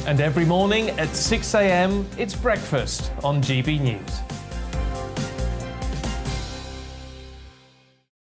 And every morning at 6 a.m, it's breakfast on GB News.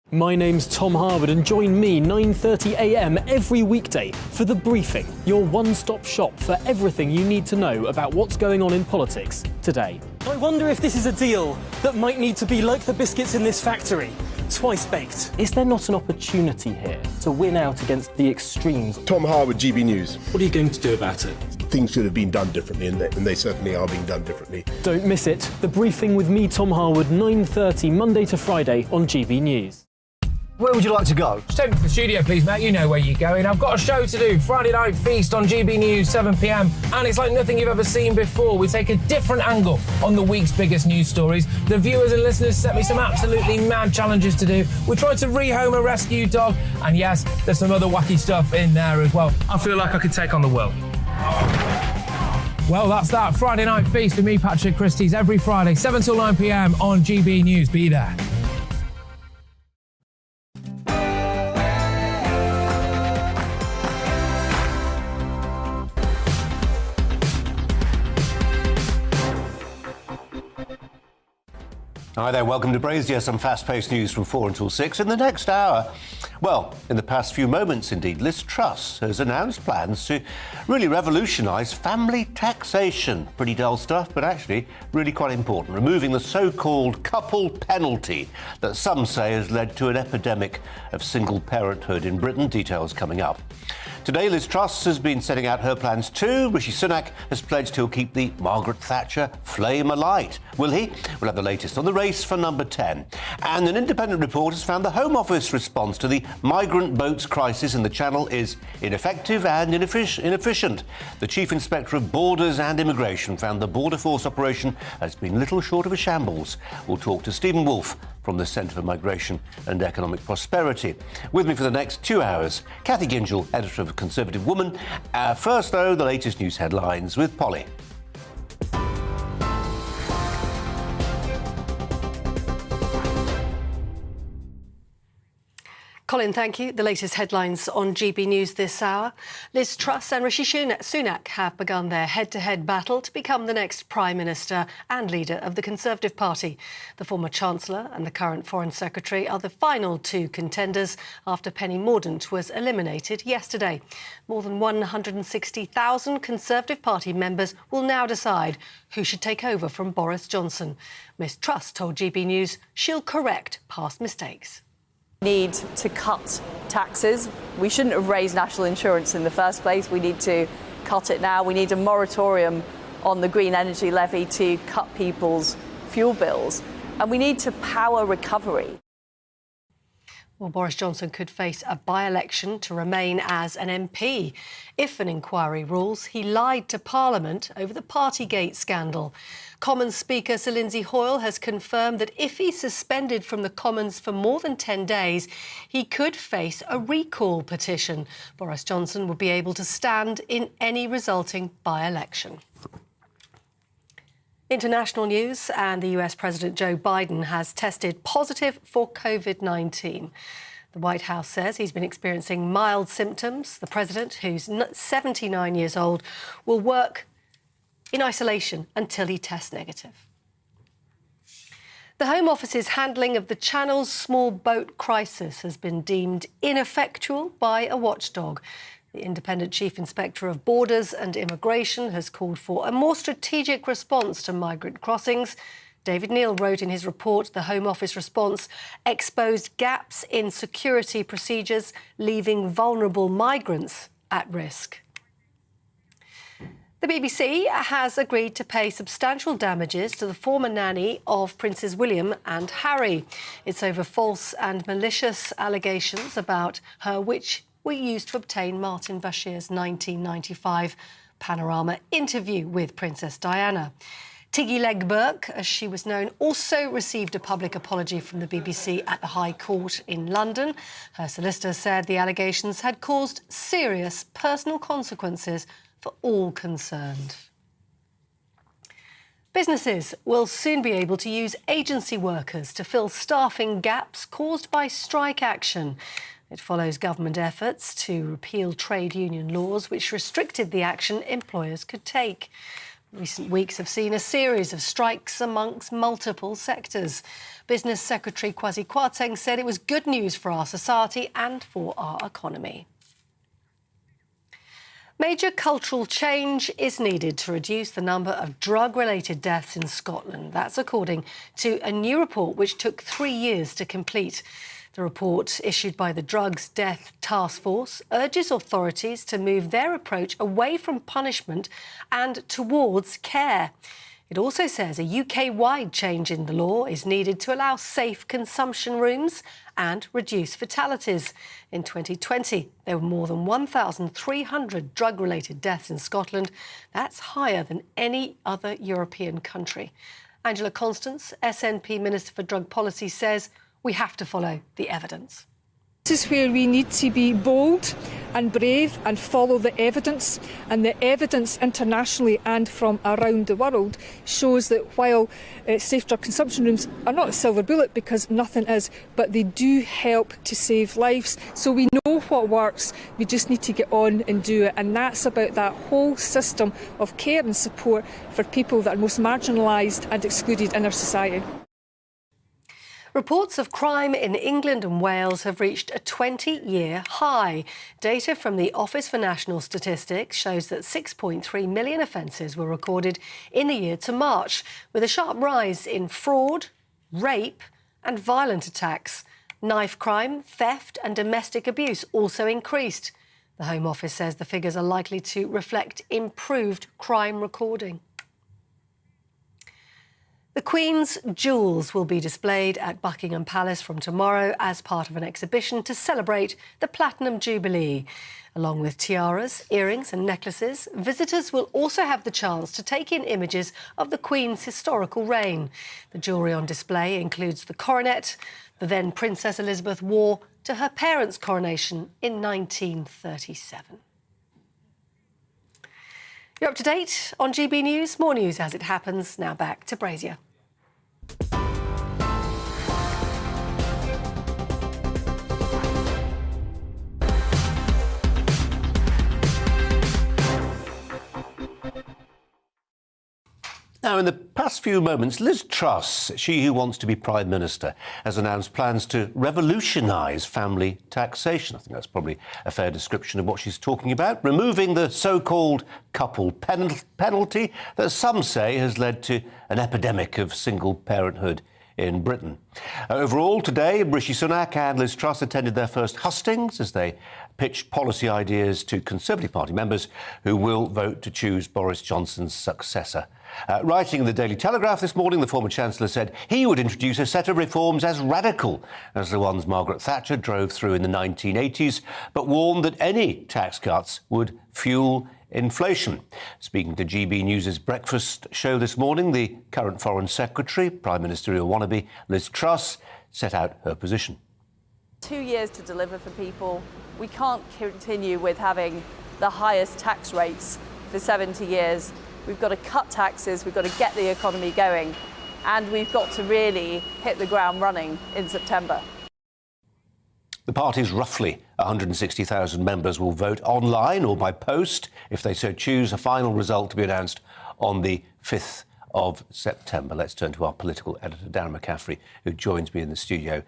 My name's Tom Harwood and join me 9:30 a.m. every weekday for The Briefing, your one-stop shop for everything you need to know about what's going on in politics today. I wonder if this is a deal that might need to be like the biscuits in this factory, twice baked. Is there not an opportunity here to win out against the extremes? Tom Harwood, GB News. What are you going to do about it? Things should have been done differently, and they certainly are being done differently. Don't miss it. The Briefing with me, Tom Harwood, 9:30 Monday to Friday on GB News. Where would you like to go? Just take me to the studio, please, mate. You know where you're going. I've got a show to do. Friday Night Feast on GB News, 7 p.m. And it's like nothing you've ever seen before. We take a different angle on the week's biggest news stories. The viewers and listeners set me some absolutely mad challenges to do. We tried to rehome a rescue dog. And yes, there's some other wacky stuff in there as well. I feel like I could take on the world. Well, that's that. Friday Night Feast with me, Patrick Christie's, every Friday, 7 till 9 p.m. on GB News. Be there. Hi there, welcome to Brazier. Some fast-paced news from 4 until 6. In the next hour, well, in the past few moments indeed, Liz Truss has announced plans to really revolutionise family taxation. Pretty dull stuff, but actually really quite important. Removing the so-called couple penalty that some say has led to an epidemic of single parenthood in Britain. Details coming up. Today, Liz Truss has been setting out her plans too. Rishi Sunak has pledged he'll keep the Margaret Thatcher flame alight. Will he? We'll have the latest on the race for number 10. And an independent report has found the Home Office response to the migrant boats crisis in the Channel is ineffective and inefficient. The Chief Inspector of Borders and Immigration found the border force operation has been little short of a shambles. We'll talk to Stephen Wolfe from the Centre for Migration and Economic Prosperity. With me for the next 2 hours, Cathy Gingell, editor of Conservative Woman. First, though, the latest news headlines with Polly. Colin, thank you. The latest headlines on GB News this hour. Liz Truss and Rishi Sunak have begun their head-to-head battle to become the next Prime Minister and leader of the Conservative Party. The former Chancellor and the current Foreign Secretary are the final two contenders after Penny Mordaunt was eliminated yesterday. More than 160,000 Conservative Party members will now decide who should take over from Boris Johnson. Ms Truss told GB News she'll correct past mistakes. Need to cut taxes. We shouldn't have raised national insurance in the first place. We need to cut it now. We need a moratorium on the green energy levy to cut people's fuel bills. And we need to power recovery. Well, Boris Johnson could face a by-election to remain as an MP. If an inquiry rules he lied to Parliament over the Partygate scandal. Commons Speaker Sir Lindsay Hoyle has confirmed that if he's suspended from the Commons for more than 10 days, he could face a recall petition. Boris Johnson would be able to stand in any resulting by-election. International news, and the US President Joe Biden has tested positive for COVID-19. The White House says he's been experiencing mild symptoms. The president, who's 79 years old, will work in isolation until he tests negative. The Home Office's handling of the Channel's small boat crisis has been deemed ineffectual by a watchdog. The independent Chief Inspector of Borders and Immigration has called for a more strategic response to migrant crossings. David Neal wrote in his report the Home Office response exposed gaps in security procedures, leaving vulnerable migrants at risk. The BBC has agreed to pay substantial damages to the former nanny of Princes William and Harry. It's over false and malicious allegations about her, which were used to obtain Martin Bashir's 1995 Panorama interview with Princess Diana. Tiggy Legg-Burke, as she was known, also received a public apology from the BBC at the High Court in London. Her solicitor said the allegations had caused serious personal consequences for all concerned. Businesses will soon be able to use agency workers to fill staffing gaps caused by strike action. It follows government efforts to repeal trade union laws which restricted the action employers could take. Recent weeks have seen a series of strikes amongst multiple sectors. Business Secretary Kwasi Kwarteng said it was good news for our society and for our economy. Major cultural change is needed to reduce the number of drug-related deaths in Scotland. That's according to a new report which took 3 years to complete. The report, issued by the Drugs Death Task Force, urges authorities to move their approach away from punishment and towards care. It also says a UK-wide change in the law is needed to allow safe consumption rooms and reduce fatalities. In 2020, there were more than 1,300 drug-related deaths in Scotland. That's higher than any other European country. Angela Constance, SNP Minister for Drug Policy, says we have to follow the evidence. This is where we need to be bold and brave and follow the evidence. And the evidence internationally and from around the world shows that while safe drug consumption rooms are not a silver bullet, because nothing is, but they do help to save lives. So we know what works, we just need to get on and do it. And that's about that whole system of care and support for people that are most marginalised and excluded in our society. Reports of crime in England and Wales have reached a 20-year high. Data from the Office for National Statistics shows that 6.3 million offences were recorded in the year to March, with a sharp rise in fraud, rape and violent attacks. Knife crime, theft and domestic abuse also increased. The Home Office says the figures are likely to reflect improved crime recording. The Queen's jewels will be displayed at Buckingham Palace from tomorrow as part of an exhibition to celebrate the Platinum Jubilee. Along with tiaras, earrings and necklaces, visitors will also have the chance to take in images of the Queen's historical reign. The jewellery on display includes the coronet the then Princess Elizabeth wore to her parents' coronation in 1937. You're up to date on GB News. More news as it happens. Now back to Brazier. Now, in the past few moments, Liz Truss, she who wants to be Prime Minister, has announced plans to revolutionise family taxation. I think that's probably a fair description of what she's talking about, removing the so-called couple penalty that some say has led to an epidemic of single parenthood in Britain. Overall, today, Rishi Sunak and Liz Truss attended their first hustings as they pitched policy ideas to Conservative Party members who will vote to choose Boris Johnson's successor. Writing in the Daily Telegraph this morning, the former Chancellor said he would introduce a set of reforms as radical as the ones Margaret Thatcher drove through in the 1980s, but warned that any tax cuts would fuel inflation. Speaking to GB News' breakfast show this morning, the current Foreign Secretary, Prime Ministerial wannabe Liz Truss, set out her position. 2 years to deliver for people. We can't continue with having the highest tax rates for 70 years. We've got to cut taxes, we've got to get the economy going, and we've got to really hit the ground running in September. The party's roughly 160,000 members will vote online or by post if they so choose, a final result to be announced on the 5th of September. Let's turn to our political editor, Darren McCaffrey, who joins me in the studio.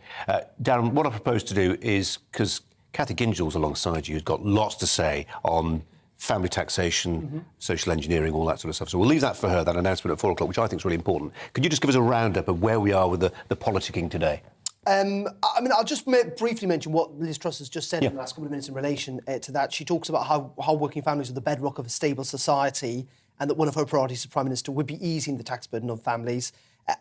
Darren, what I propose to do is, because Cathy Gingell's alongside you, has got lots to say on family taxation, social engineering, all that sort of stuff. So we'll leave that for her, that announcement at 4 o'clock, which I think is really important. Could you just give us a roundup of where we are with the politicking today? I mean, I'll just briefly mention what Liz Truss has just said in the last couple of minutes in relation to that. She talks about how working families are the bedrock of a stable society and that one of her priorities as Prime Minister would be easing the tax burden on families.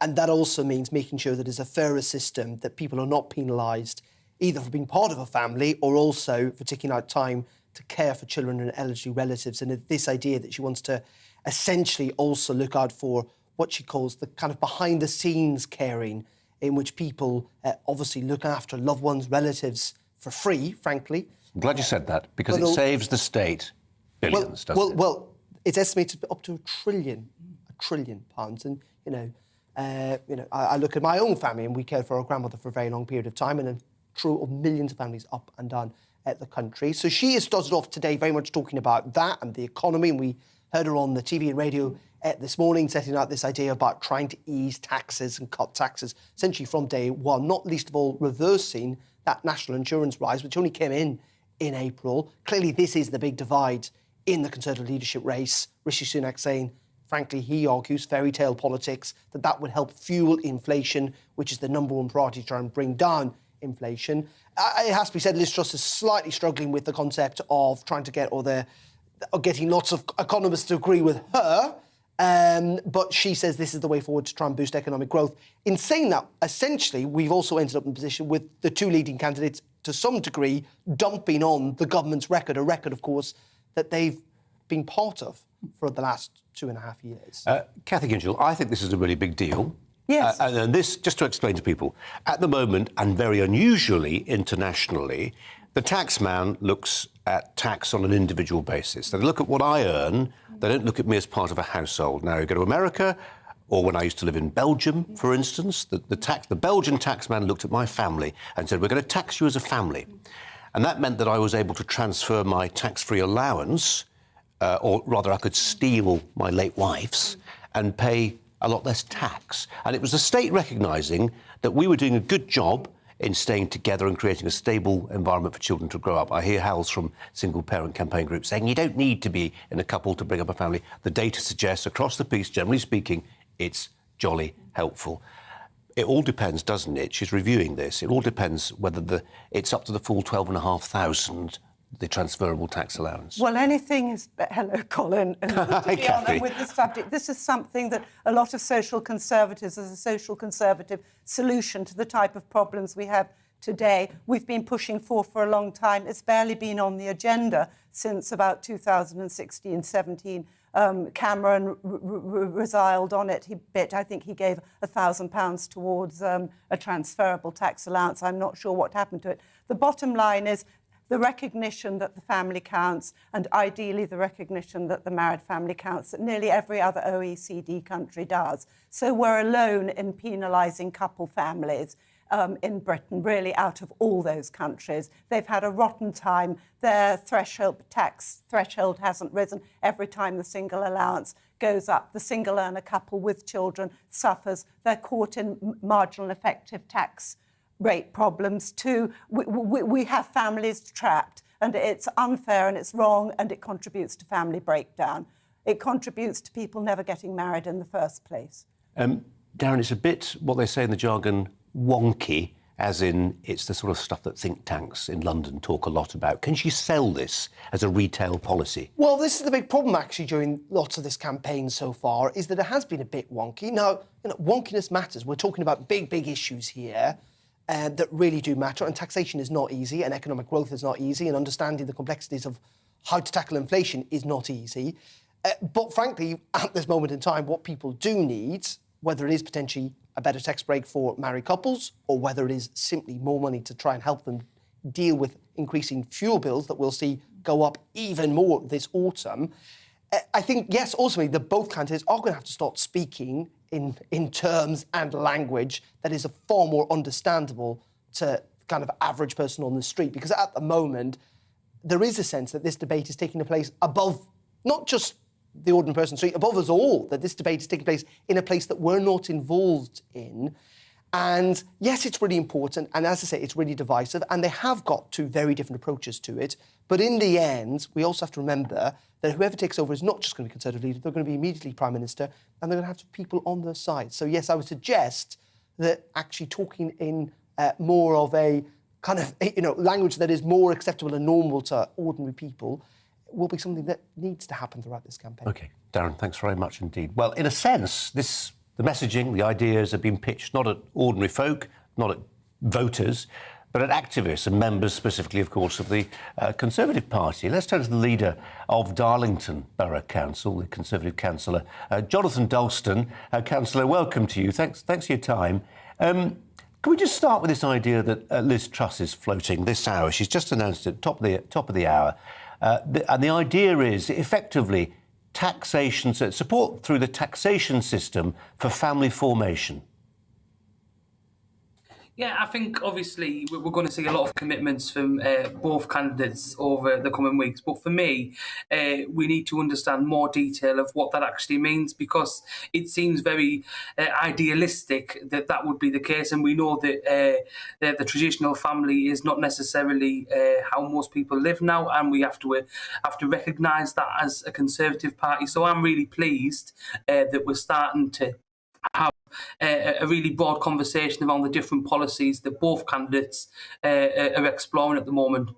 And that also means making sure that there's a fairer system, that people are not penalised either for being part of a family or also for taking out time to care for children and elderly relatives. And this idea that she wants to essentially also look out for what she calls the kind of behind-the-scenes caring, in which people obviously look after loved ones, relatives for free, frankly. I'm glad you said that, because it saves the state billions, doesn't it? Well, it's estimated up to £1 trillion. And, I look at my own family, and we cared for our grandmother for a very long period of time, and true of millions of families up and down the country. So she has started off today very much talking about that and the economy, and we heard her on the TV and radio this morning setting out this idea about trying to ease taxes and cut taxes essentially from day one, not least of all reversing that national insurance rise, which only came in April. Clearly, this is the big divide in the Conservative leadership race. Rishi Sunak saying, frankly, he argues, fairy tale politics, that would help fuel inflation, which is the number one priority to try and bring down inflation. It has to be said, Liz Truss is slightly struggling with the concept of trying to get, or getting lots of economists to agree with her. But she says this is the way forward to try and boost economic growth. In saying that, essentially, we've also ended up in a position with the two leading candidates, to some degree, dumping on the government's record, a record, of course, that they've been part of for the last 2.5 years. Cathy Ginchel, I think this is a really big deal. Yes. And this, just to explain to people, at the moment, and very unusually internationally, the taxman looks at tax on an individual basis. They look at what I earn. They don't look at me as part of a household. Now, you go to America, or when I used to live in Belgium, for instance, the Belgian taxman looked at my family and said, we're going to tax you as a family. And that meant that I was able to transfer my tax-free allowance, or rather I could steal my late wife's and pay a lot less tax. And it was the state recognising that we were doing a good job in staying together and creating a stable environment for children to grow up. I hear howls from single-parent campaign groups saying you don't need to be in a couple to bring up a family. The data suggests across the piece, generally speaking, it's jolly helpful. It all depends, doesn't it? She's reviewing this. It all depends whether it's up to the full 12,500, the transferable tax allowance. Well, anything is... Hello, Colin. And to be Cathy. honest with the subject, this is something that a lot of social conservatives, as a social conservative solution to the type of problems we have today, we've been pushing for a long time. It's barely been on the agenda since about 2016-17. Cameron resiled on it. I think he gave £1,000 towards a transferable tax allowance. I'm not sure what happened to it. The bottom line is the recognition that the family counts, and ideally the recognition that the married family counts, that nearly every other OECD country does. So we're alone in penalising couple families in Britain, really out of all those countries. They've had a rotten time. Their tax threshold hasn't risen. Every time the single allowance goes up, the single earner couple with children suffers. They're caught in marginal effective tax rate problems too. We have families trapped, and it's unfair and it's wrong, and it contributes to family breakdown. It contributes to people never getting married in the first place. Darren, it's a bit, what they say in the jargon, wonky, as in it's the sort of stuff that think tanks in London talk a lot about. Can she sell this as a retail policy? Well, this is the big problem, actually, during lots of this campaign so far, is that it has been a bit wonky. Now, wonkiness matters. We're talking about big issues here that really do matter, and taxation is not easy, and economic growth is not easy, and understanding the complexities of how to tackle inflation is not easy. But frankly, at this moment in time, what people do need, whether it is potentially a better tax break for married couples, or whether it is simply more money to try and help them deal with increasing fuel bills that we'll see go up even more this autumn, I think, yes, ultimately, the both candidates are going to have to start speaking in terms and language that is far more understandable to kind of average person on the street. Because at the moment, there is a sense that this debate is taking place above not just the ordinary person on the street, above us all, that this debate is taking place in a place that we're not involved in. And yes, it's really important, and as I say, it's really divisive, and they have got two very different approaches to it. But in the end, we also have to remember that whoever takes over is not just going to be Conservative leader, they're going to be immediately Prime Minister, and they're going to have people on their side. So yes, I would suggest that actually talking in more of a kind of, language that is more acceptable and normal to ordinary people will be something that needs to happen throughout this campaign. OK, Darren, thanks very much indeed. Well, in a sense, the messaging, the ideas have been pitched not at ordinary folk, not at voters, but at activists and members specifically, of course, of the Conservative Party. Let's turn to the leader of Darlington Borough Council, the Conservative councillor, Jonathan Dalston. Councillor, welcome to you. Thanks for your time. Can we just start with this idea that Liz Truss is floating this hour? She's just announced it at top of the hour. And the idea is, effectively, taxation, support through the taxation system for family formation. Yeah, I think obviously we're going to see a lot of commitments from both candidates over the coming weeks. But for me, we need to understand more detail of what that actually means, because it seems very idealistic that that would be the case. And we know that the traditional family is not necessarily how most people live now. And we have to recognise that as a Conservative Party. So I'm really pleased that we're starting to have a really broad conversation around the different policies that both candidates are exploring at the moment.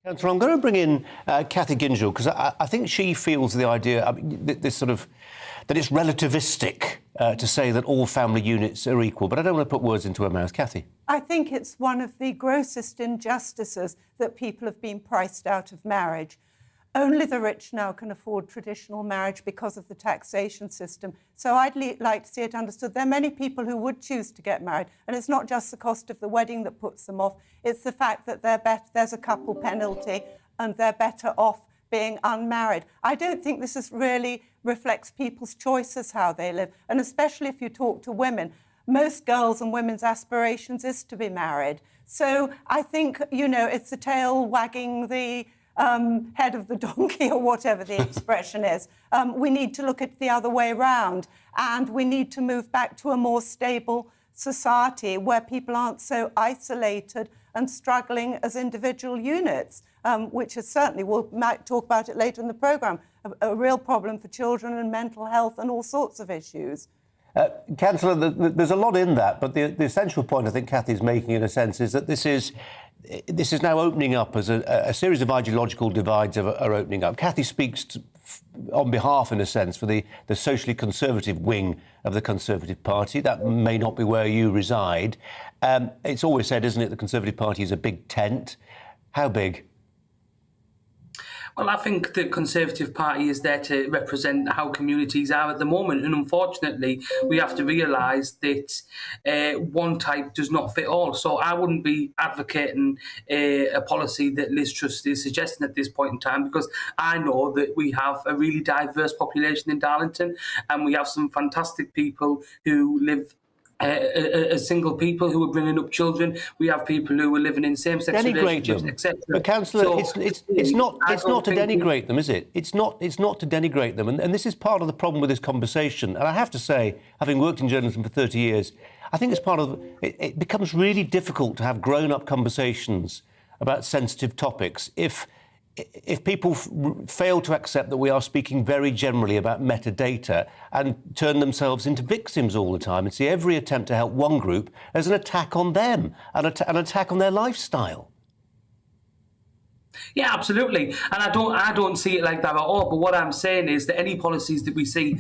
Councillor, I'm going to bring in Cathy Gingell, because I think she feels the idea, this sort of, that it's relativistic to say that all family units are equal, but I don't want to put words into her mouth. Cathy? I think it's one of the grossest injustices that people have been priced out of marriage. Only the rich now can afford traditional marriage because of the taxation system. So I'd like to see it understood. There are many people who would choose to get married, and it's not just the cost of the wedding that puts them off. It's the fact that there's a couple penalty and they're better off being unmarried. I don't think this really reflects people's choices, how they live, and especially if you talk to women. Most girls' and women's aspirations is to be married. So I think, it's the tail wagging the head of the donkey, or whatever the expression is. We need to look at the other way round, and we need to move back to a more stable society where people aren't so isolated and struggling as individual units, which is certainly, we might talk about it later in the programme, a real problem for children and mental health and all sorts of issues. Councillor, there's a lot in that, but the essential point I think Cathy's making, in a sense, is that this is now opening up as a series of ideological divides are opening up. Cathy speaks on behalf, in a sense, for the socially conservative wing of the Conservative Party. That may not be where you reside. It's always said, isn't it, the Conservative Party is a big tent. How big? Well, I think the Conservative Party is there to represent how communities are at the moment. And unfortunately, we have to realise that one type does not fit all. So I wouldn't be advocating a policy that Liz Truss is suggesting at this point in time, because I know that we have a really diverse population in Darlington, and we have some fantastic people who live as single people who are bringing up children. We have people who are living in same-sex relationships, etc. But Councillor, it's not to denigrate them, is it? It's not to denigrate them, and this is part of the problem with this conversation. And I have to say, having worked in journalism for 30 years, I think it's part of it becomes really difficult to have grown-up conversations about sensitive topics if people fail to accept that we are speaking very generally about metadata and turn themselves into victims all the time and see every attempt to help one group as an attack on them, an attack on their lifestyle. Yeah, absolutely. And I don't see it like that at all. But what I'm saying is that any policies that we see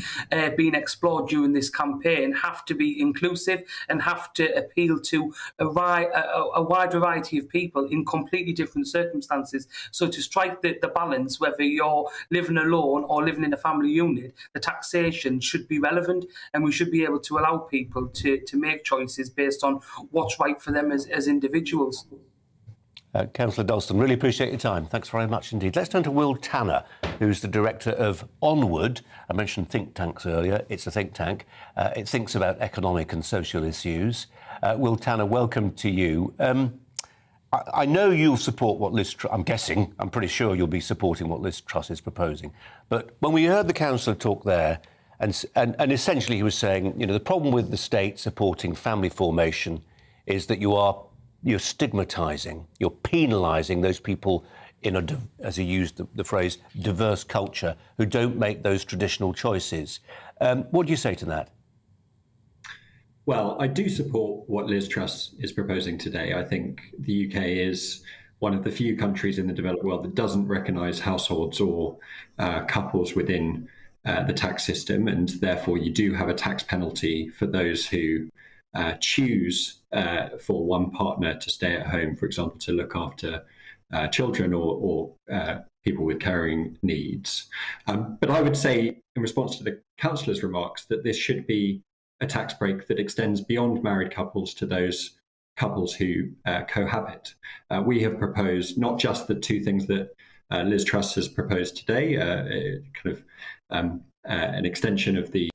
being explored during this campaign have to be inclusive and have to appeal to a wide variety of people in completely different circumstances. So to strike the balance, whether you're living alone or living in a family unit, the taxation should be relevant, and we should be able to allow people to make choices based on what's right for them as individuals. Councillor Dalston, really appreciate your time. Thanks very much indeed. Let's turn to Will Tanner, who's the director of Onward. I mentioned think tanks earlier. It's a think tank. It thinks about economic and social issues. Will Tanner, welcome to you. I know you'll support what Liz Truss... I'm pretty sure you'll be supporting what Liz Truss is proposing. But when we heard the councillor talk there, and essentially he was saying, the problem with the state supporting family formation is that you're stigmatising, you're penalising those people in as he used the phrase, diverse culture, who don't make those traditional choices. What do you say to that? Well, I do support what Liz Truss is proposing today. I think the UK is one of the few countries in the developed world that doesn't recognise households or couples within the tax system, and therefore you do have a tax penalty for those who choose for one partner to stay at home, for example, to look after children or people with caring needs. But I would say, in response to the councillor's remarks, that this should be a tax break that extends beyond married couples to those couples who cohabit. We have proposed not just the two things that Liz Truss has proposed today, an extension of the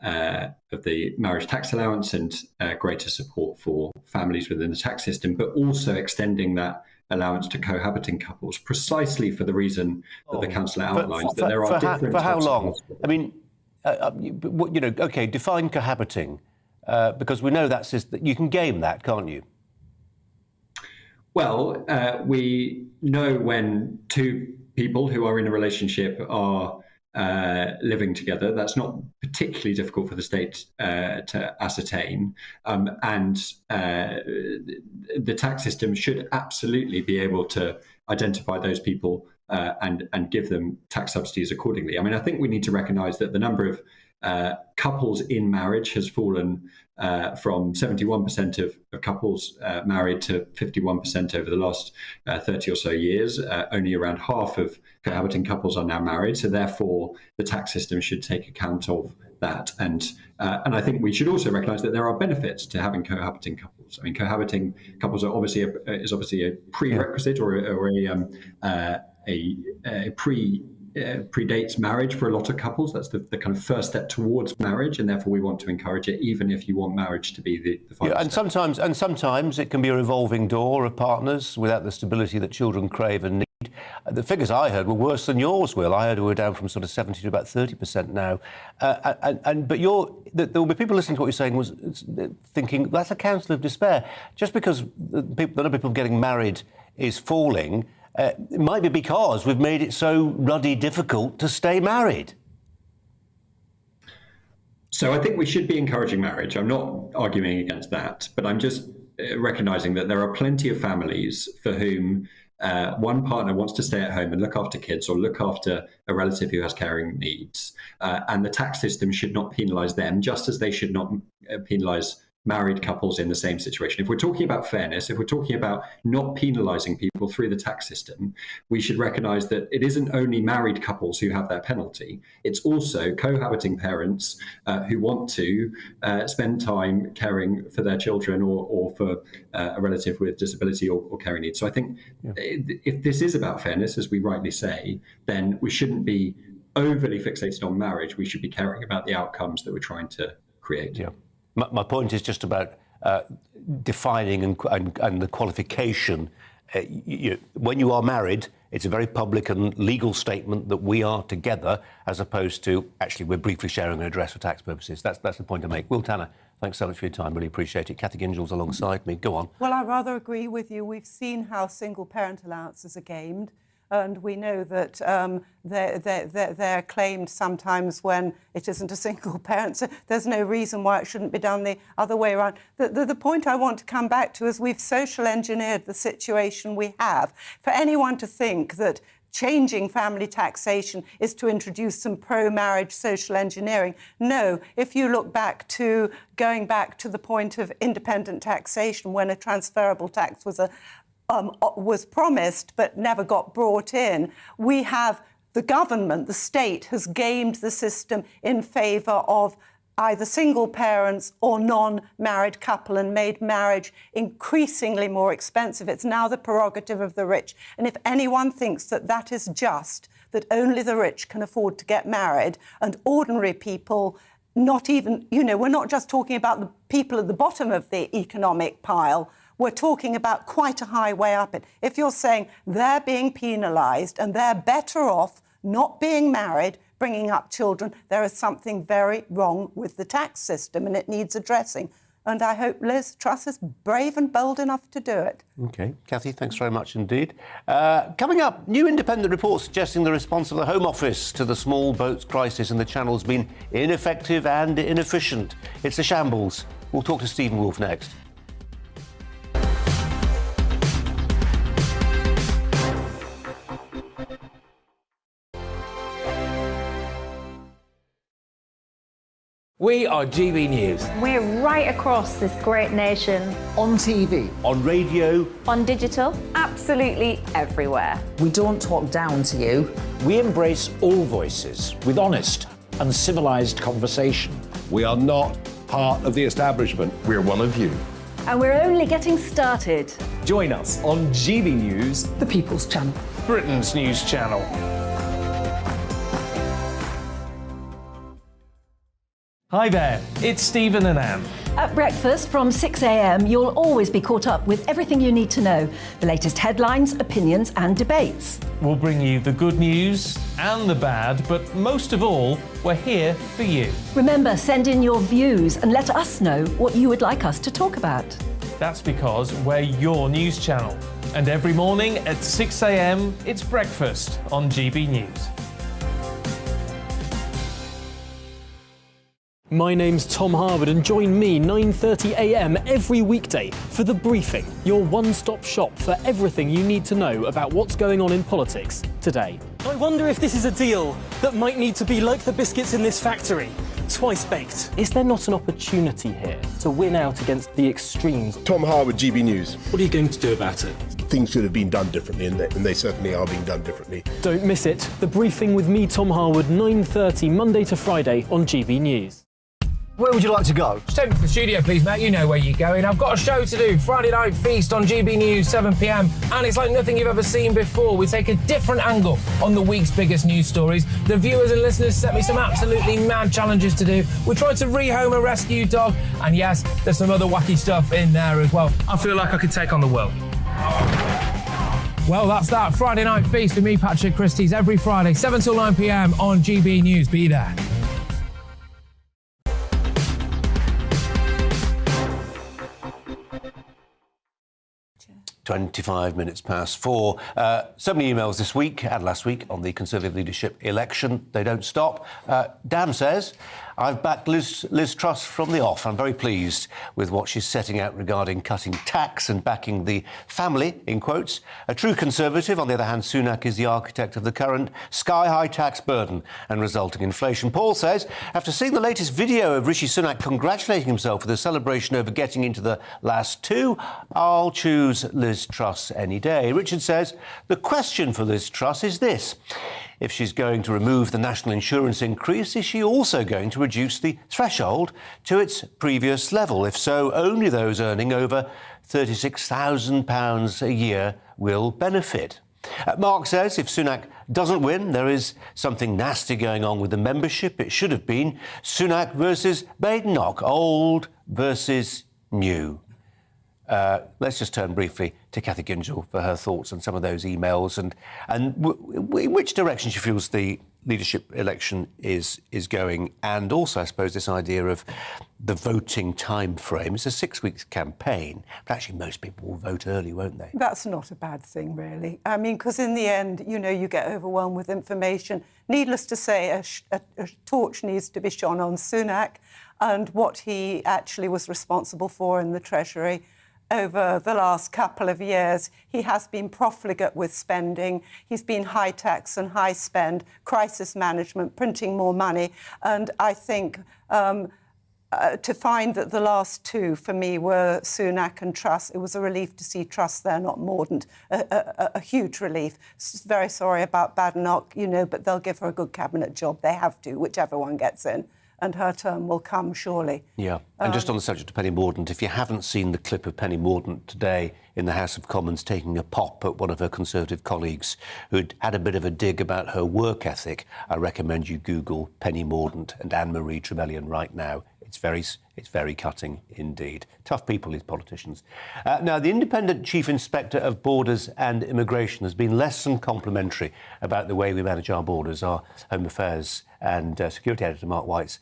the marriage tax allowance and greater support for families within the tax system, but also extending that allowance to cohabiting couples, precisely for the reason that the councillor outlines, that there are different for how types of long? households. I mean, okay, define cohabiting, because we know that you can game that, can't you? Well, we know when two people who are in a relationship are living together. That's not particularly difficult for the state to ascertain. And the tax system should absolutely be able to identify those people and give them tax subsidies accordingly. I mean, I think we need to recognise that the number of couples in marriage has fallen from 71% of couples married to 51% over the last 30 or so years. Only around half of cohabiting couples are now married, so therefore the tax system should take account of that. And I think we should also recognise that there are benefits to having cohabiting couples. I mean, cohabiting couples are obviously a prerequisite or predates marriage for a lot of couples. That's the kind of first step towards marriage, and therefore we want to encourage it, even if you want marriage to be the final step. And sometimes it can be a revolving door of partners without the stability that children crave and need. The figures I heard were worse than yours, Will. I heard we were down from sort of 70 to about 30% now. But there will be people listening to what you're saying was thinking that's a counsel of despair. Just because the number of people getting married is falling, it might be because we've made it so ruddy difficult to stay married. So I think we should be encouraging marriage. I'm not arguing against that, but I'm just recognising that there are plenty of families for whom one partner wants to stay at home and look after kids or look after a relative who has caring needs, and the tax system should not penalise them, just as they should not penalise married couples in the same situation. If we're talking about fairness, if we're talking about not penalising people through the tax system, we should recognise that it isn't only married couples who have that penalty. It's also cohabiting parents who want to spend time caring for their children or for a relative with disability or caring needs. So I think if this is about fairness, as we rightly say, then we shouldn't be overly fixated on marriage. We should be caring about the outcomes that we're trying to create. Yeah. My point is just about defining and the qualification. When you are married, it's a very public and legal statement that we are together, as opposed to actually we're briefly sharing an address for tax purposes. That's the point I make. Will Tanner, thanks so much for your time. Really appreciate it. Kathy Gingell's alongside me. Go on. Well, I rather agree with you. We've seen how single parent allowances are gamed. And we know that they're claimed sometimes when it isn't a single parent. So there's no reason why it shouldn't be done the other way around. The point I want to come back to is we've social engineered the situation we have. For anyone to think that changing family taxation is to introduce some pro-marriage social engineering. No, if you look back to going back to the point of independent taxation when a transferable tax was promised but never got brought in, we have the government, the state, has gamed the system in favour of either single parents or non-married couple and made marriage increasingly more expensive. It's now the prerogative of the rich. And if anyone thinks that that is just, that only the rich can afford to get married and ordinary people, not even, we're not just talking about the people at the bottom of the economic pile, we're talking about quite a high way up it. If you're saying they're being penalised and they're better off not being married, bringing up children, there is something very wrong with the tax system and it needs addressing. And I hope Liz Truss is brave and bold enough to do it. OK. Kathy, thanks very much indeed. Coming up, new independent report suggesting the response of the Home Office to the small boats crisis in the Channel has been ineffective and inefficient. It's a shambles. We'll talk to Stephen Wolfe next. We are GB News. We're right across this great nation. On TV. On radio. On digital. Absolutely everywhere. We don't talk down to you. We embrace all voices with honest and civilised conversation. We are not part of the establishment. We're one of you. And we're only getting started. Join us on GB News, the People's Channel, Britain's news channel. Hi there, it's Stephen and Anne. At breakfast from 6 a.m, you'll always be caught up with everything you need to know, the latest headlines, opinions and debates. We'll bring you the good news and the bad, but most of all, we're here for you. Remember, send in your views and let us know what you would like us to talk about. That's because we're your news channel. And every morning at 6 a.m, it's breakfast on GB News. My name's Tom Harwood and join me 9:30 a.m. every weekday for The Briefing, your one-stop shop for everything you need to know about what's going on in politics today. I wonder if this is a deal that might need to be like the biscuits in this factory, twice baked. Is there not an opportunity here to win out against the extremes? Tom Harwood, GB News. What are you going to do about it? Things should have been done differently, and they certainly are being done differently. Don't miss it. The Briefing with me, Tom Harwood, 9:30 Monday to Friday on GB News. Where would you like to go? Just take me to the studio, please, mate. You know where you're going. I've got a show to do. Friday Night Feast on GB News, 7 p.m. And it's like nothing you've ever seen before. We take a different angle on the week's biggest news stories. The viewers and listeners set me some absolutely mad challenges to do. We tried to rehome a rescue dog. And yes, there's some other wacky stuff in there as well. I feel like I could take on the world. Well, that's that. Friday Night Feast with me, Patrick Christie's, every Friday, 7 till 9 p.m. on GB News. Be there. 25 minutes past 4. So many emails this week and last week on the Conservative leadership election. They don't stop. Dan says, I've backed Liz Truss from the off. I'm very pleased with what she's setting out regarding cutting tax and backing the family, in quotes. A true Conservative, on the other hand, Sunak is the architect of the current sky-high tax burden and resulting inflation. Paul says, after seeing the latest video of Rishi Sunak congratulating himself for the celebration over getting into the last two, I'll choose Liz Truss any day. Richard says, the question for Liz Truss is this. If she's going to remove the national insurance increase, is she also going to reduce the threshold to its previous level? If so, only those earning over £36,000 a year will benefit. Mark says if Sunak doesn't win, there is something nasty going on with the membership. It should have been Sunak versus Badenoch, old versus new. Let's just turn briefly to Cathy Gingell for her thoughts on some of those emails and in which direction she feels the leadership election is going, and also, I suppose, this idea of the voting time frame. It's a 6-week campaign, but actually most people will vote early, won't they? That's not a bad thing, really. I mean, because in the end, you know, you get overwhelmed with information. Needless to say, a torch needs to be shone on Sunak and what he actually was responsible for in the Treasury. Over the last couple of years, he has been profligate with spending. He's been high tax and high spend, crisis management, printing more money. And I think to find that the last two, for me, were Sunak and Truss, it was a relief to see Truss there, not Mordaunt. A huge relief. Very sorry about Badenoch, you know, but they'll give her a good cabinet job. They have to, whichever one gets in. And her term will come, surely. Yeah, and just on the subject of Penny Mordaunt, if you haven't seen the clip of Penny Mordaunt today in the House of Commons taking a pop at one of her Conservative colleagues who'd had a bit of a dig about her work ethic, I recommend you Google Penny Mordaunt and Anne-Marie Trevelyan right now. It's very cutting indeed. Tough people, these politicians. Now, the Independent Chief Inspector of Borders and Immigration has been less than complimentary about the way we manage our borders. Our Home Affairs and Security Editor, Mark White's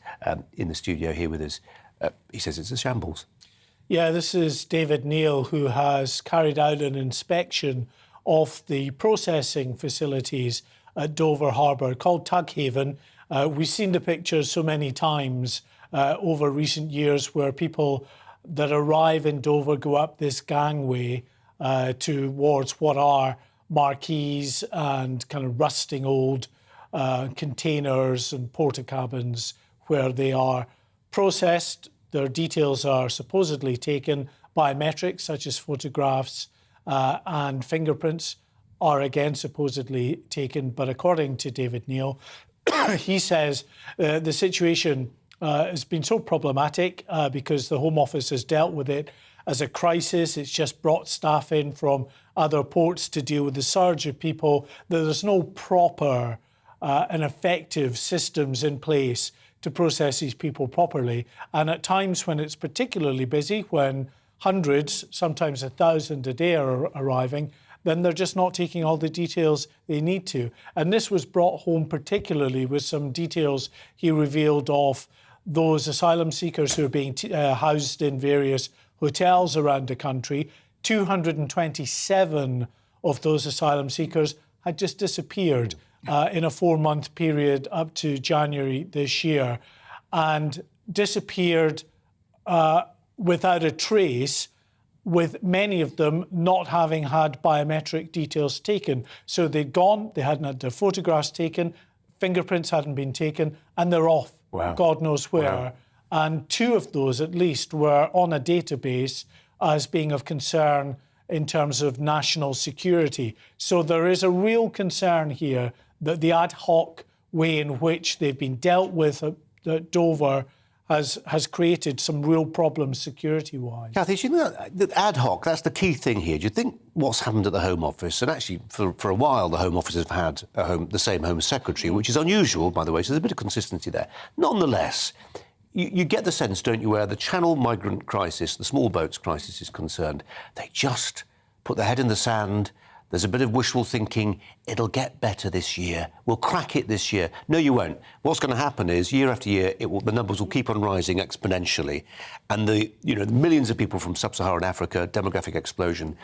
in the studio here with us. He says it's a shambles. Yeah, this is David Neal, who has carried out an inspection of the processing facilities at Dover Harbour, called Tughaven. We've seen the pictures so many times over recent years where people that arrive in Dover go up this gangway towards what are marquees and kind of rusting old containers and porta-cabins where they are processed. Their details are supposedly taken. Biometrics, such as photographs and fingerprints, are again supposedly taken. But according to David Neal, he says the situation has been so problematic because the Home Office has dealt with it as a crisis. It's just brought staff in from other ports to deal with the surge of people. There's no proper and effective systems in place to process these people properly. And at times when it's particularly busy, when hundreds, sometimes 1,000 a day are arriving, then they're just not taking all the details they need to. And this was brought home particularly with some details he revealed of those asylum seekers who are being housed in various hotels around the country. 227 of those asylum seekers had just disappeared in a 4-month period up to January this year, and disappeared without a trace, with many of them not having had biometric details taken. So they'd gone, they hadn't had their photographs taken, fingerprints hadn't been taken, and they're off, God knows where. Wow. And 2 of those, at least, were on a database as being of concern in terms of national security. So there is a real concern here that the ad hoc way in which they've been dealt with at Dover has created some real problems security-wise. Cathy, do you know that ad hoc, that's the key thing here. Do you think what's happened at the Home Office, and actually for a while the Home Office have had the same Home Secretary, which is unusual, by the way, so there's a bit of consistency there. Nonetheless, you get the sense, don't you, where the Channel migrant crisis, the small boats crisis is concerned, they just put their head in the sand. There's a bit of wishful thinking. It'll get better this year. We'll crack it this year. No, you won't. What's going to happen is, year after year, the numbers will keep on rising exponentially. And the millions of people from sub-Saharan Africa, demographic explosion,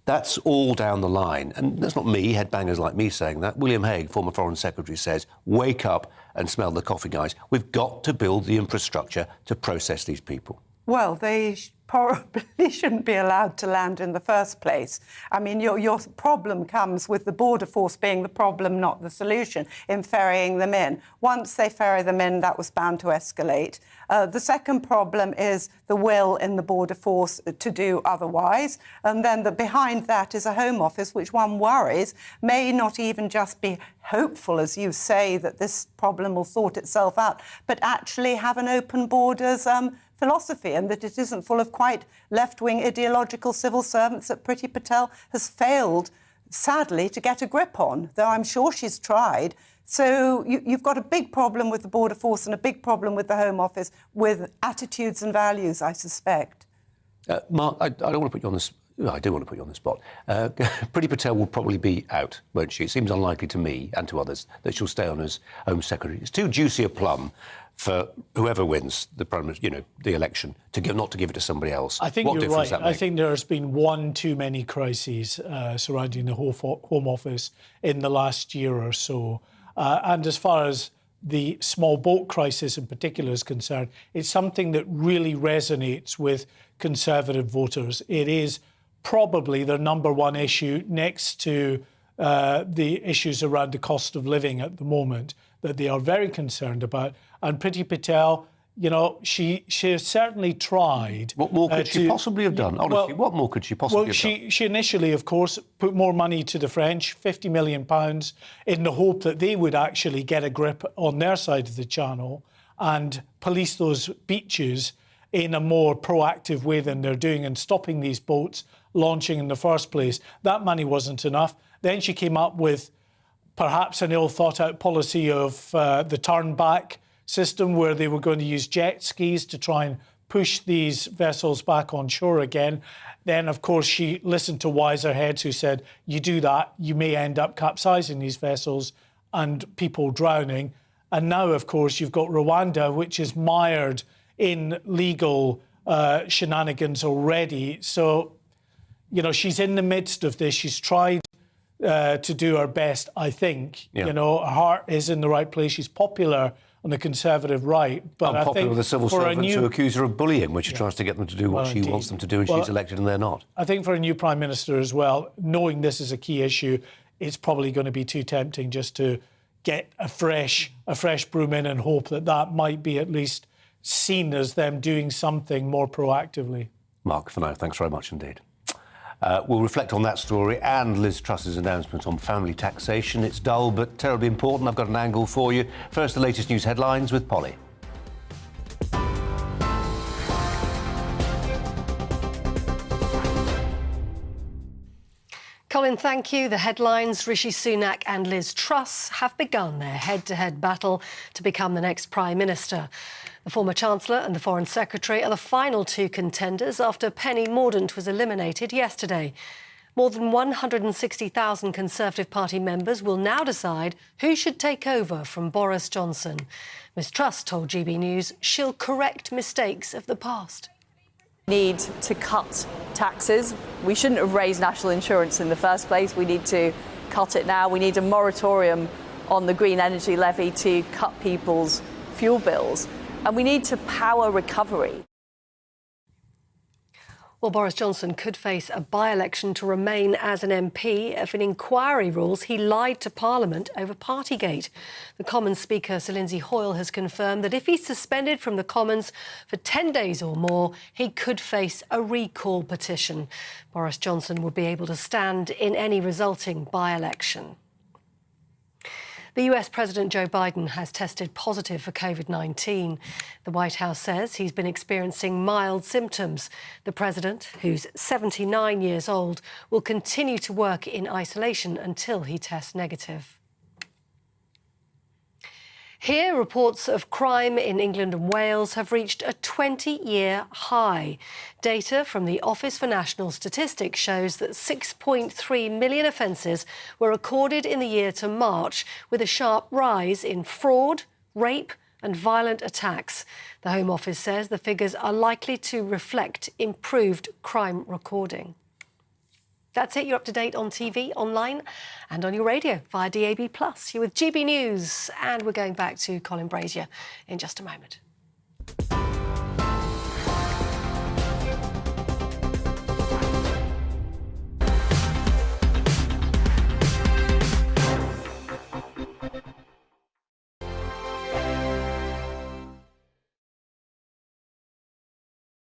that's all down the line. And that's not me, headbangers like me saying that. William Hague, former Foreign Secretary, says, wake up and smell the coffee, guys. We've got to build the infrastructure to process these people. Well, they probably shouldn't be allowed to land in the first place. I mean, your problem comes with the border force being the problem, not the solution, in ferrying them in. Once they ferry them in, that was bound to escalate. The second problem is the will in the border force to do otherwise. And then behind that is a Home Office, which one worries may not even just be hopeful, as you say, that this problem will sort itself out, but actually have an open borders philosophy, and that it isn't full of quite left-wing ideological civil servants that Priti Patel has failed, sadly, to get a grip on, though I'm sure she's tried. So you've got a big problem with the border force and a big problem with the Home Office, with attitudes and values, I suspect. Mark, I don't want to put you on this. Well, I do want to put you on the spot. Priti Patel will probably be out, won't she? It seems unlikely to me and to others that she'll stay on as Home Secretary. It's too juicy a plum for whoever wins the election not to give it to somebody else. I think you're right. I think there's been one too many crises surrounding the Home Office in the last year or so. And as far as the small boat crisis in particular is concerned, it's something that really resonates with Conservative voters. It is probably their number one issue, next to the issues around the cost of living at the moment, that they are very concerned about. And Priti Patel, she has certainly tried. What more could she possibly have done? Honestly, what more could she possibly have done? She initially, of course, put more money to the French, £50 million, in the hope that they would actually get a grip on their side of the channel and police those beaches in a more proactive way than they're doing, and stopping these boats launching in the first place. That money wasn't enough. Then she came up with perhaps an ill-thought-out policy of the turn-back system, where they were going to use jet skis to try and push these vessels back on shore again. Then, of course, she listened to wiser heads who said, you do that, you may end up capsizing these vessels and people drowning. And now, of course, you've got Rwanda, which is mired in legal shenanigans already. So, she's in the midst of this. She's tried to do her best, I think. Yeah. Her heart is in the right place. She's popular on the Conservative right. But I think with the civil servants who accuse her of bullying when she tries to get them to do what she wants them to do, and she's elected and they're not. I think for a new Prime Minister as well, knowing this is a key issue, it's probably going to be too tempting just to get a fresh broom in and hope that might be at least seen as them doing something more proactively. Mark, for now, thanks very much indeed. We'll reflect on that story and Liz Truss's announcement on family taxation. It's dull but terribly important. I've got an angle for you. First, the latest news headlines with Polly. Colin, thank you. The headlines: Rishi Sunak and Liz Truss have begun their head-to-head battle to become the next Prime Minister. The former Chancellor and the Foreign Secretary are the final two contenders after Penny Mordaunt was eliminated yesterday. More than 160,000 Conservative Party members will now decide who should take over from Boris Johnson. Ms Truss told GB News she'll correct mistakes of the past. We need to cut taxes. We shouldn't have raised national insurance in the first place. We need to cut it now. We need a moratorium on the green energy levy to cut people's fuel bills. And we need to power recovery. Well, Boris Johnson could face a by-election to remain as an MP if an inquiry rules he lied to Parliament over Partygate. The Commons Speaker, Sir Lindsay Hoyle, has confirmed that if he's suspended from the Commons for 10 days or more, he could face a recall petition. Boris Johnson would be able to stand in any resulting by-election. The US President Joe Biden has tested positive for COVID-19. The White House says he's been experiencing mild symptoms. The president, who's 79 years old, will continue to work in isolation until he tests negative. Here, reports of crime in England and Wales have reached a 20-year high. Data from the Office for National Statistics shows that 6.3 million offences were recorded in the year to March, with a sharp rise in fraud, rape and violent attacks. The Home Office says the figures are likely to reflect improved crime recording. That's it. You're up to date on TV, online and on your radio via DAB+. You're with GB News, and we're going back to Colin Brazier in just a moment.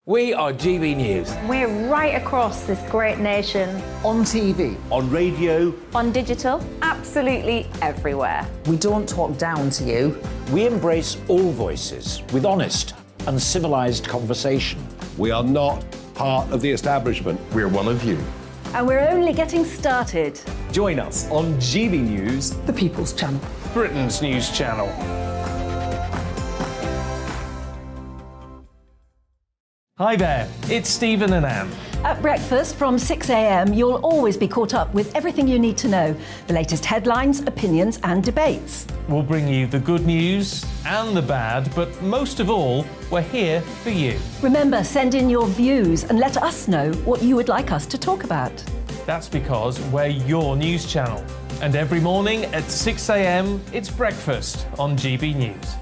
We are GB News. We're right across this great nation. On TV. On radio. On digital. Absolutely everywhere. We don't talk down to you. We embrace all voices with honest and civilised conversation. We are not part of the establishment. We're one of you. And we're only getting started. Join us on GB News, The People's Channel. Britain's news channel. Hi there, it's Stephen and Anne. At breakfast from 6 a.m, you'll always be caught up with everything you need to know. The latest headlines, opinions and debates. We'll bring you the good news and the bad, but most of all, we're here for you. Remember, send in your views and let us know what you would like us to talk about. That's because we're your news channel. And every morning at 6 a.m, it's breakfast on GB News.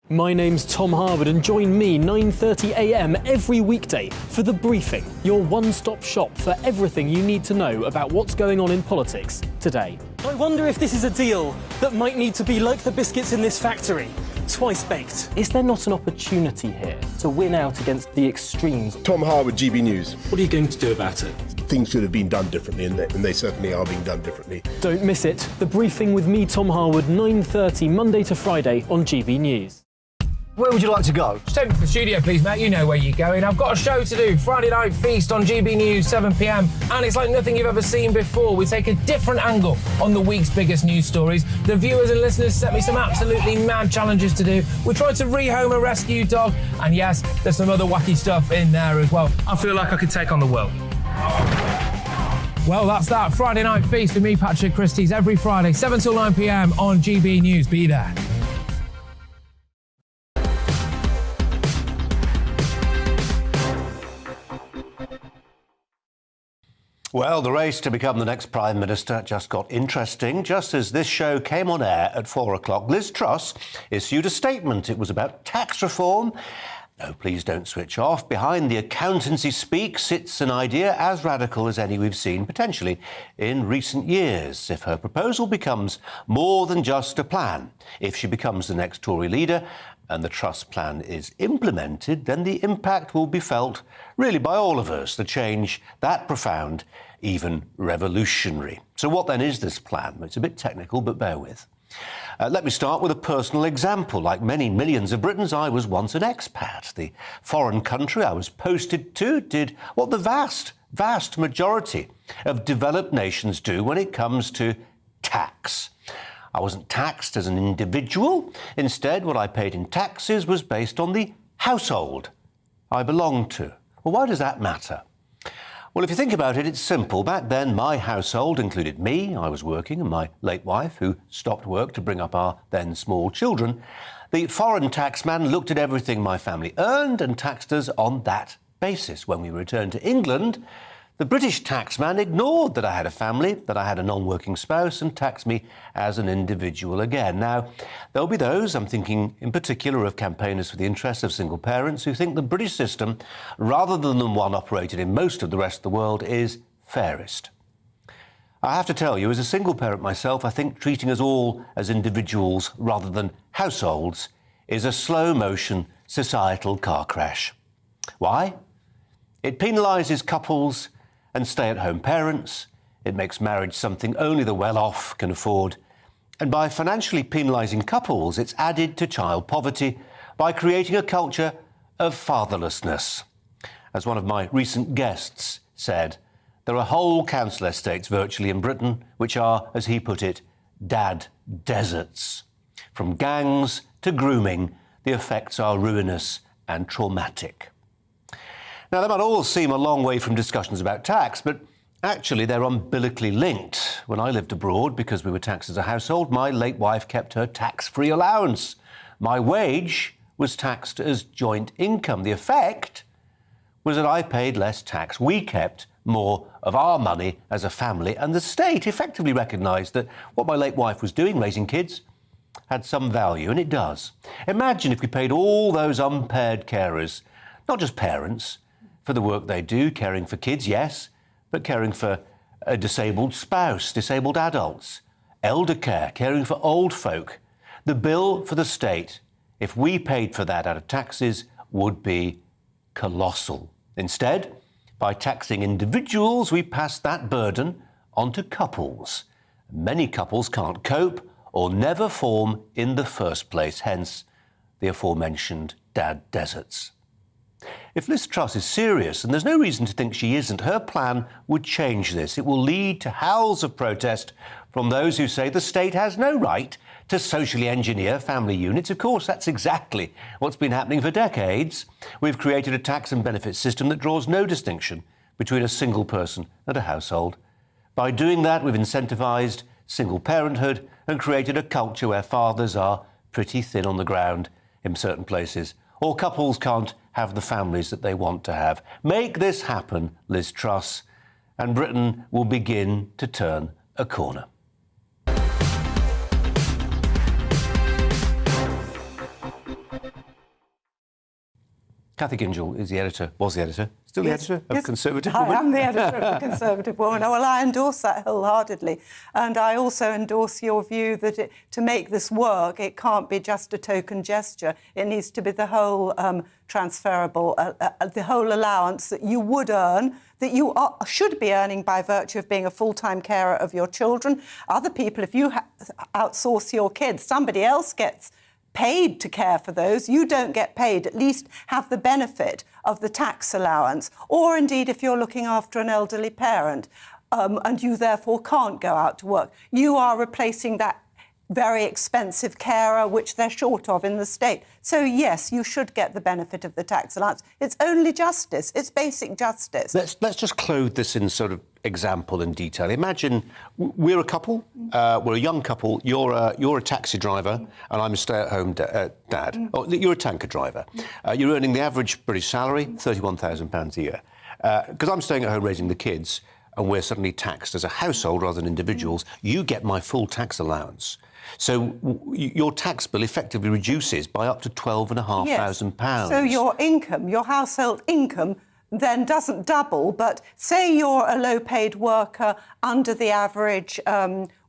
My name's Tom Harwood, and join me 9:30 a.m. every weekday for The Briefing, your one-stop shop for everything you need to know about what's going on in politics today. I wonder if this is a deal that might need to be like the biscuits in this factory, twice baked. Is there not an opportunity here to win out against the extremes? Tom Harwood, GB News. What are you going to do about it? Things should have been done differently, and they certainly are being done differently. Don't miss it. The Briefing with me, Tom Harwood, 9:30 Monday to Friday on GB News. Where would you like to go? Just take me to the studio, please, mate. You know where you're going. I've got a show to do. Friday Night Feast on GB News, 7 p.m. And it's like nothing you've ever seen before. We take a different angle on the week's biggest news stories. The viewers and listeners set me some absolutely mad challenges to do. We tried to rehome a rescue dog. And yes, there's some other wacky stuff in there as well. I feel like I could take on the world. Well, that's that. Friday Night Feast with me, Patrick Christie's, every Friday, 7 till 9 p.m. on GB News. Be there. Well, the race to become the next Prime Minister just got interesting. Just as this show came on air at 4 o'clock, Liz Truss issued a statement. It was about tax reform. No, please don't switch off. Behind the accountancy speak sits an idea as radical as any we've seen, potentially, in recent years. If her proposal becomes more than just a plan, if she becomes the next Tory leader and the Truss plan is implemented, then the impact will be felt really by all of us, the change that profound, even revolutionary. So what then is this plan? It's a bit technical, but bear with. Let me start with a personal example. Like many millions of Britons, I was once an expat. The foreign country I was posted to did what the vast majority of developed nations do when it comes to tax. I wasn't taxed as an individual. Instead, what I paid in taxes was based on the household I belonged to. Well, why does that matter? Well, if you think about it, it's simple. Back then, my household included me, I was working, and my late wife, who stopped work to bring up our then small children. The foreign taxman looked at everything my family earned and taxed us on that basis. When we returned to England, the British taxman ignored that I had a family, that I had a non-working spouse, and taxed me as an individual again. Now, there'll be those, I'm thinking in particular of campaigners for the interests of single parents, who think the British system, rather than the one operated in most of the rest of the world, is fairest. I have to tell you, as a single parent myself, I think treating us all as individuals rather than households is a slow-motion societal car crash. Why? It penalises couples and stay-at-home parents. It makes marriage something only the well-off can afford. And by financially penalising couples, it's added to child poverty by creating a culture of fatherlessness. As one of my recent guests said, there are whole council estates virtually in Britain which are, as he put it, dad deserts. From gangs to grooming, the effects are ruinous and traumatic. Now, that might all seem a long way from discussions about tax, but actually they're umbilically linked. When I lived abroad, because we were taxed as a household, my late wife kept her tax-free allowance. My wage was taxed as joint income. The effect was that I paid less tax. We kept more of our money as a family, and the state effectively recognised that what my late wife was doing, raising kids, had some value, and it does. Imagine if we paid all those unpaired carers, not just parents, for the work they do, caring for kids, yes, but caring for a disabled spouse, disabled adults, elder care, caring for old folk. The bill for the state, if we paid for that out of taxes, would be colossal. Instead, by taxing individuals, we pass that burden onto couples. Many couples can't cope or never form in the first place, hence the aforementioned dad deserts. If Liz Truss is serious, and there's no reason to think she isn't, her plan would change this. It will lead to howls of protest from those who say the state has no right to socially engineer family units. Of course, that's exactly what's been happening for decades. We've created a tax and benefit system that draws no distinction between a single person and a household. By doing that, we've incentivised single parenthood and created a culture where fathers are pretty thin on the ground in certain places, or couples can't have the families that they want to have. Make this happen, Liz Truss, and Britain will begin to turn a corner. Cathy Gingell is the editor, was the editor, still the editor of Conservative Woman? I am the editor of the Conservative Woman. Well, I endorse that wholeheartedly. And I also endorse your view that to make this work, it can't be just a token gesture. It needs to be the whole transferable, the whole allowance that you would earn, that you should be earning by virtue of being a full-time carer of your children. Other people, if you outsource your kids, somebody else gets paid to care for those. You don't get paid, at least have the benefit of the tax allowance. Or indeed, if you're looking after an elderly parent and you therefore can't go out to work, you are replacing that very expensive carer, which they're short of in the state. So, yes, you should get the benefit of the tax allowance. It's only justice. It's basic justice. Let's just clothe this in sort of example and detail. Imagine we're a couple, we're a young couple, you're a taxi driver and I'm a stay-at-home dad. Or you're a tanker driver. You're earning the average British salary, £31,000 a year. Because I'm staying at home raising the kids and we're suddenly taxed as a household rather than individuals, you get my full tax allowance. So your tax bill effectively reduces by up to £12,500. Yes. So your income, your household income, then doesn't double, but say you're a low-paid worker under the average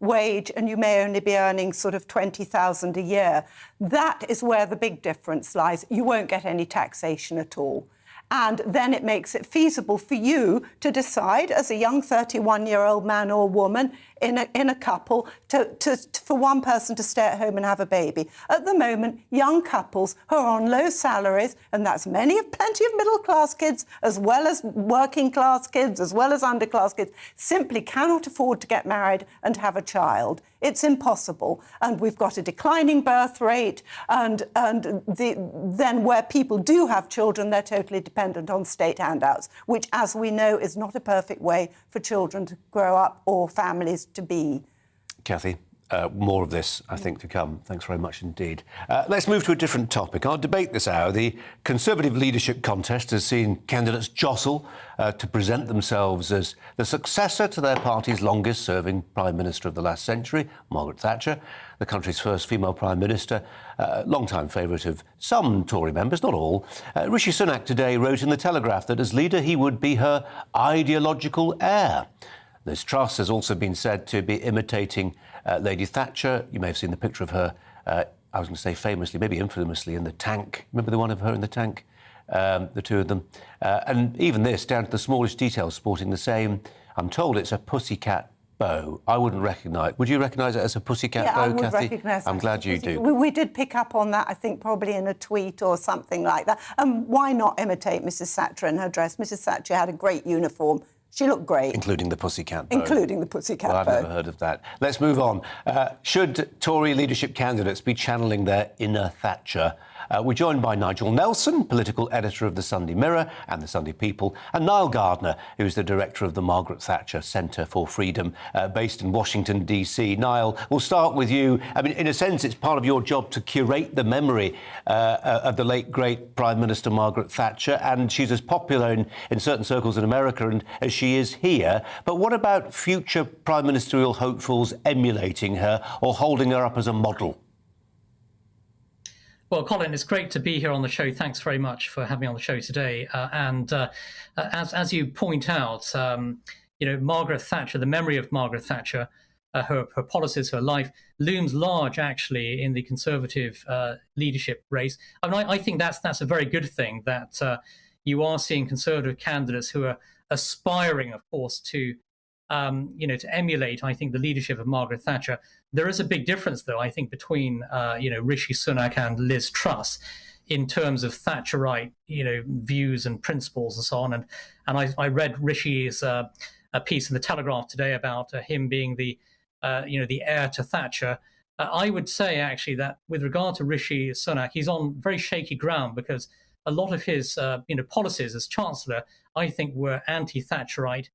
wage and you may only be earning sort of $20,000 a year. That is where the big difference lies. You won't get any taxation at all. And then it makes it feasible for you to decide, as a young 31-year-old man or woman, in a couple for one person to stay at home and have a baby. At the moment, young couples who are on low salaries, and that's plenty of middle-class kids, as well as working-class kids, as well as underclass kids, simply cannot afford to get married and have a child. It's impossible. And we've got a declining birth rate, and then where people do have children, they're totally dependent on state handouts, which, as we know, is not a perfect way for children to grow up or families to be. Cathy, more of this, I think, to come. Thanks very much indeed. Let's move to a different topic. Our debate this hour, the Conservative leadership contest has seen candidates jostle to present themselves as the successor to their party's longest-serving Prime Minister of the last century, Margaret Thatcher, the country's first female Prime Minister, long-time favourite of some Tory members, not all. Rishi Sunak today wrote in The Telegraph that as leader he would be her ideological heir. Liz Truss has also been said to be imitating Lady Thatcher. You may have seen the picture of her, I was going to say famously, maybe infamously, in the tank. Remember the one of her in the tank? The two of them. And even this, down to the smallest details, sporting the same, I'm told it's a pussycat bow. I wouldn't recognise. Would you recognise it as a pussycat bow, I would Cathy? recognise it. I'm glad you do. We did pick up on that, I think, probably in a tweet or something like that. And why not imitate Mrs Thatcher in her dress? Mrs Thatcher had a great uniform. She looked great. Including the pussycat bow. Including the pussycat bow. bow. I've never heard of that. Let's move on. Should Tory leadership candidates be channeling their inner Thatcher? We're joined by Nigel Nelson, political editor of the Sunday Mirror and the Sunday People, and Niall Gardner, who's the director of the Margaret Thatcher Centre for Freedom, based in Washington, D.C. Niall, we'll start with you. I mean, in a sense, it's part of your job to curate the memory of the late, great Prime Minister Margaret Thatcher, and she's as popular in certain circles in America and as she is here. But what about future prime ministerial hopefuls emulating her or holding her up as a model? Well, Colin, it's great to be here on the show. Thanks very much for having me on the show today. As you point out, Margaret Thatcher, the memory of Margaret Thatcher, her policies, her life, looms large, actually, in the Conservative leadership race. I mean, I think that's a very good thing, that you are seeing Conservative candidates who are aspiring, of course, to emulate, I think, the leadership of Margaret Thatcher. There is a big difference, though, I think, between, Rishi Sunak and Liz Truss in terms of Thatcherite, views and principles and so on. And I read Rishi's a piece in the Telegraph today about him being the heir to Thatcher. I would say, actually, that with regard to Rishi Sunak, he's on very shaky ground because a lot of his, policies as Chancellor, I think, were anti-Thatcherite.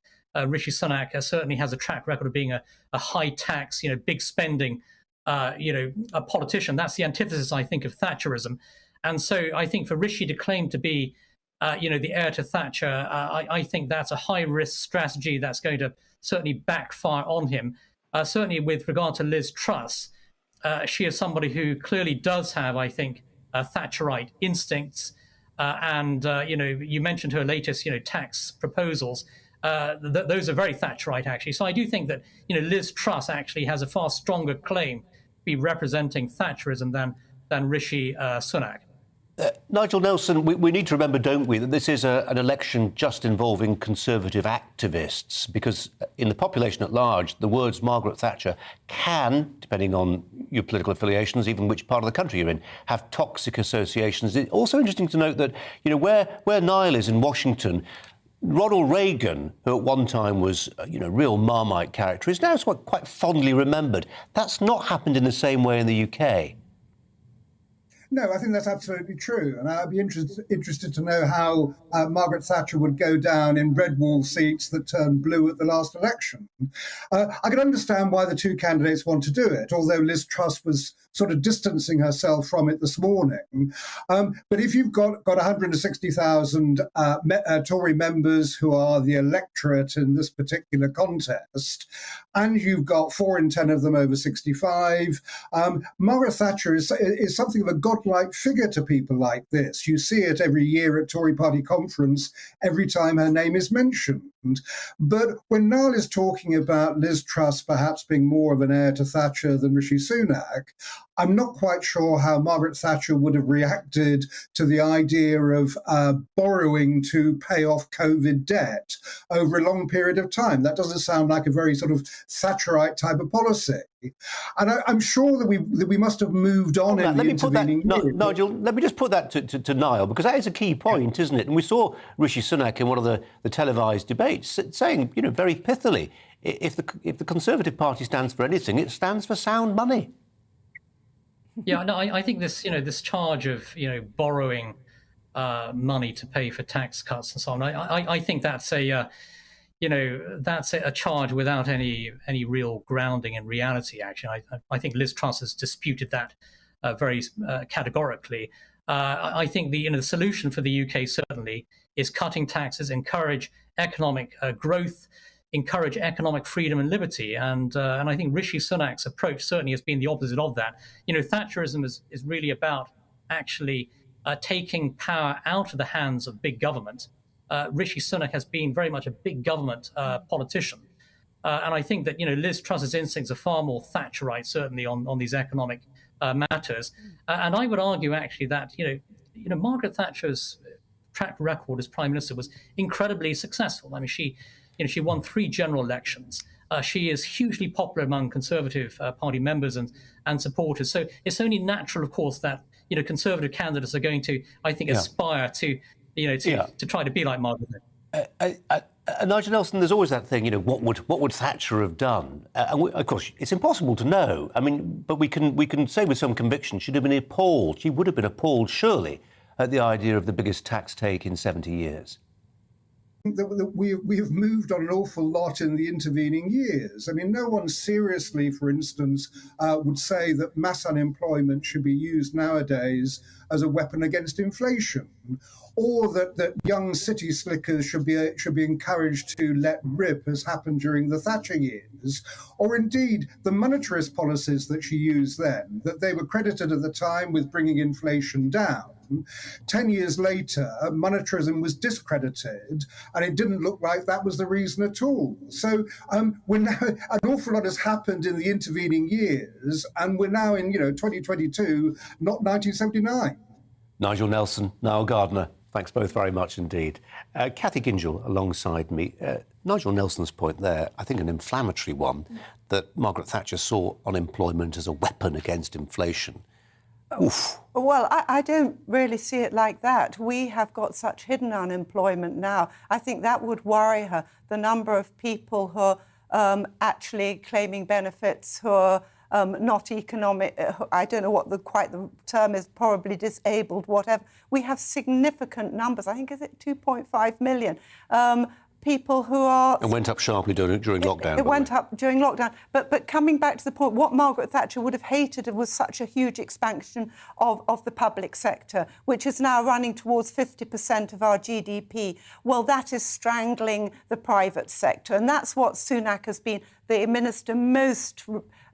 Rishi Sunak certainly has a track record of being a high tax, big spending, a politician. That's the antithesis, I think, of Thatcherism. And so I think for Rishi to claim to be, the heir to Thatcher, I think that's a high-risk strategy that's going to certainly backfire on him. Certainly with regard to Liz Truss, she is somebody who clearly does have, I think, Thatcherite instincts. You mentioned her latest, tax proposals. Those are very Thatcherite, actually. So I do think that, Liz Truss actually has a far stronger claim to be representing Thatcherism than Rishi Sunak. Nigel Nelson, we need to remember, don't we, that this is an election just involving Conservative activists, because in the population at large, the words Margaret Thatcher can, depending on your political affiliations, even which part of the country you're in, have toxic associations. It's also interesting to note that, where Niall is in Washington, Ronald Reagan, who at one time was, a real Marmite character, is now quite fondly remembered. That's not happened in the same way in the UK. No, I think that's absolutely true. And I'd be interested to know how Margaret Thatcher would go down in red wall seats that turned blue at the last election. I can understand why the two candidates want to do it, although Liz Truss was sort of distancing herself from it this morning. But if you've got 160,000 Tory members who are the electorate in this particular contest, and you've got 4 in 10 of them over 65, Margaret Thatcher is something of a godlike figure to people like this. You see it every year at Tory party conference, every time her name is mentioned. But when Niall is talking about Liz Truss perhaps being more of an heir to Thatcher than Rishi Sunak, I'm not quite sure how Margaret Thatcher would have reacted to the idea of borrowing to pay off COVID debt over a long period of time. That doesn't sound like a very sort of Thatcherite type of policy. And I'm sure that we must have moved on in the intervening years. Nigel, let me just put that to Niall, because that is a key point, isn't it? And we saw Rishi Sunak in one of the televised debates saying, very pithily, if the Conservative Party stands for anything, it stands for sound money. Yeah, no, I think this charge of borrowing money to pay for tax cuts and so on. I think that's a charge without any real grounding in reality. Actually, I think Liz Truss has disputed that very categorically. I think the solution for the UK certainly is cutting taxes, encourage economic growth, encourage economic freedom and liberty, and I think Rishi Sunak's approach certainly has been the opposite of that. Thatcherism is really about actually taking power out of the hands of big government. Rishi Sunak has been very much a big government politician, and I think that Liz Truss's instincts are far more Thatcherite, certainly on these economic matters. And I would argue actually that Margaret Thatcher's track record as Prime Minister was incredibly successful. I mean, she won 3 general elections. She is hugely popular among Conservative Party members and supporters. So it's only natural, of course, that Conservative candidates are going to, I think, aspire to try to be like Margaret. Nigel Nelson, there's always that thing, what would Thatcher have done? Of course, it's impossible to know. I mean, but we can say with some conviction she'd have been appalled. She would have been appalled, surely, at the idea of the biggest tax take in 70 years. We have moved on an awful lot in the intervening years. I mean, no one seriously, for instance, would say that mass unemployment should be used nowadays as a weapon against inflation, or that young city slickers should be encouraged to let rip, as happened during the Thatcher years, or indeed the monetarist policies that she used then, that they were credited at the time with bringing inflation down. 10 years later, monetarism was discredited, and it didn't look like that was the reason at all. So we're now, an awful lot has happened in the intervening years, and we're now in 2022, not 1979. Nigel Nelson, Niall Gardner, thanks both very much indeed. Cathy Gingell alongside me. Nigel Nelson's point there, I think an inflammatory one, that Margaret Thatcher saw unemployment as a weapon against inflation. Oof. Well, I don't really see it like that. We have got such hidden unemployment now. I think that would worry her. The number of people who are actually claiming benefits who are not economic, I don't know what the term is, probably disabled, whatever. We have significant numbers. I think, is it 2.5 million? People who are... It went up sharply during lockdown. It went up during lockdown. But coming back to the point, what Margaret Thatcher would have hated was such a huge expansion of the public sector, which is now running towards 50% of our GDP. Well, that is strangling the private sector. And that's what Sunak has been the minister most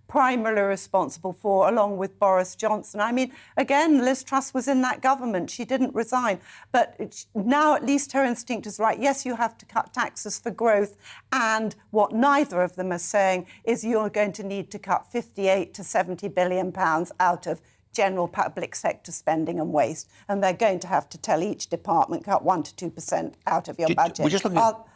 primarily responsible for, along with Boris Johnson. I mean, again, Liz Truss was in that government. She didn't resign. But now at least her instinct is right. Yes, you have to cut taxes for growth. And what neither of them are saying is you're going to need to cut 58 to 70 billion pounds out of general public sector spending and waste. And they're going to have to tell each department, cut 1 to 2% out of your budget.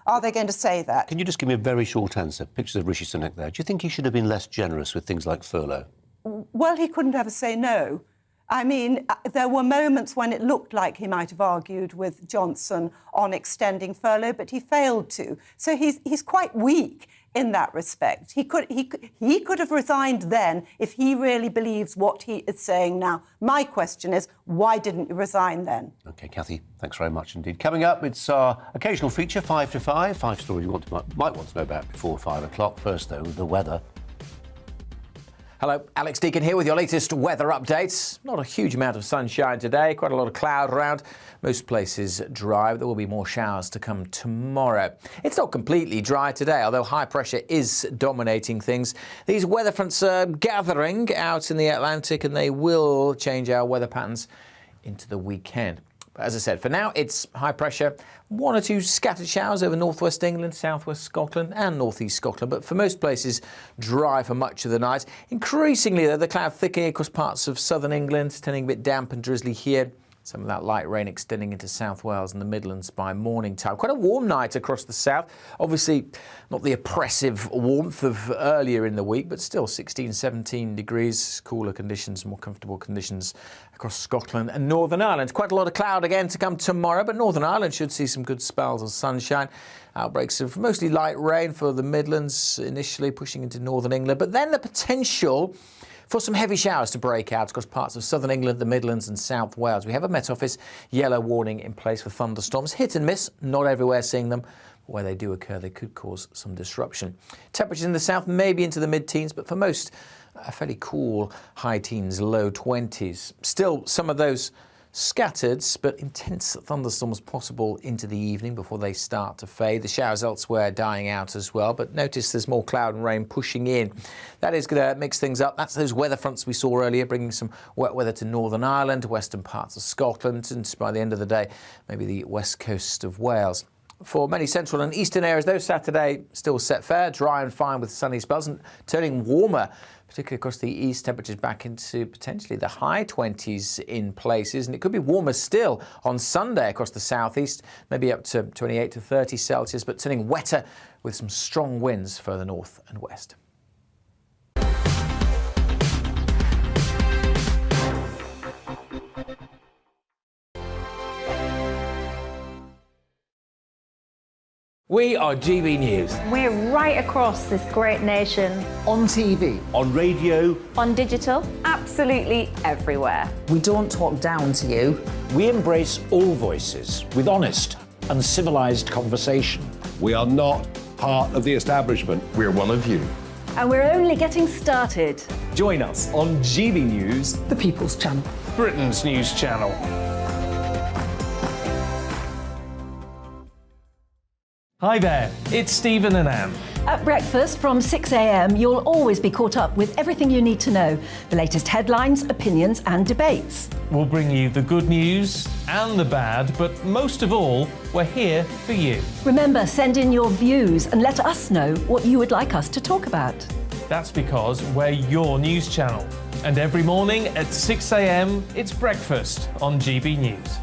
Are they going to say that? Can you just give me a very short answer? Pictures of Rishi Sunak there. Do you think he should have been less generous with things like furlough? Well, he couldn't ever say no. I mean, there were moments when it looked like he might have argued with Johnson on extending furlough, but he failed to. So he's quite weak in that respect. He could have resigned then if he really believes what he is saying now. My question is, why didn't you resign then? OK, Cathy, thanks very much indeed. Coming up, it's our occasional feature, 5 to 5. 5 stories you might want to know about before 5 o'clock. First, though, the weather. Hello, Alex Deacon here with your latest weather updates. Not a huge amount of sunshine today, quite a lot of cloud around. Most places dry, but there will be more showers to come tomorrow. It's not completely dry today, although high pressure is dominating things. These weather fronts are gathering out in the Atlantic, and they will change our weather patterns into the weekend. But as I said, for now, it's high pressure. 1 or 2 scattered showers over northwest England, southwest Scotland and northeast Scotland. But for most places, dry for much of the night. Increasingly, though, the cloud thickening across parts of southern England, turning a bit damp and drizzly here. Some of that light rain extending into South Wales and the Midlands by morning time. Quite a warm night across the south. Obviously, not the oppressive warmth of earlier in the week, but still 16, 17 degrees. Cooler conditions, more comfortable conditions across Scotland and Northern Ireland. Quite a lot of cloud again to come tomorrow, but Northern Ireland should see some good spells of sunshine. Outbreaks of mostly light rain for the Midlands, initially pushing into Northern England, but then the potential for some heavy showers to break out across parts of southern England, the Midlands and South Wales. We have a Met Office yellow warning in place for thunderstorms. Hit and miss, not everywhere seeing them. But where they do occur, they could cause some disruption. Temperatures in the south maybe into the mid-teens, but for most, a fairly cool high teens, low 20s. Still, some of those scattered but intense thunderstorms possible into the evening before they start to fade. The showers elsewhere dying out as well, but notice there's more cloud and rain pushing in. That is going to mix things up. That's those weather fronts we saw earlier, bringing some wet weather to Northern Ireland, western parts of Scotland, and by the end of the day, maybe the west coast of Wales. For many central and eastern areas, though, Saturday still set fair, dry and fine with sunny spells and turning warmer, particularly across the east. Temperatures back into potentially the high 20s in places, and it could be warmer still on Sunday across the southeast, maybe up to 28 to 30 Celsius, but turning wetter with some strong winds further north and west. We are GB News. We're right across this great nation. On TV. On radio. On digital. Absolutely everywhere. We don't talk down to you. We embrace all voices with honest and civilised conversation. We are not part of the establishment. We're one of you. And we're only getting started. Join us on GB News, The People's Channel. Britain's news channel. Hi there, it's Stephen and Anne. At breakfast from 6 a.m, you'll always be caught up with everything you need to know, the latest headlines, opinions and debates. We'll bring you the good news and the bad, but most of all, we're here for you. Remember, send in your views and let us know what you would like us to talk about. That's because we're your news channel. And every morning at 6 a.m, it's breakfast on GB News.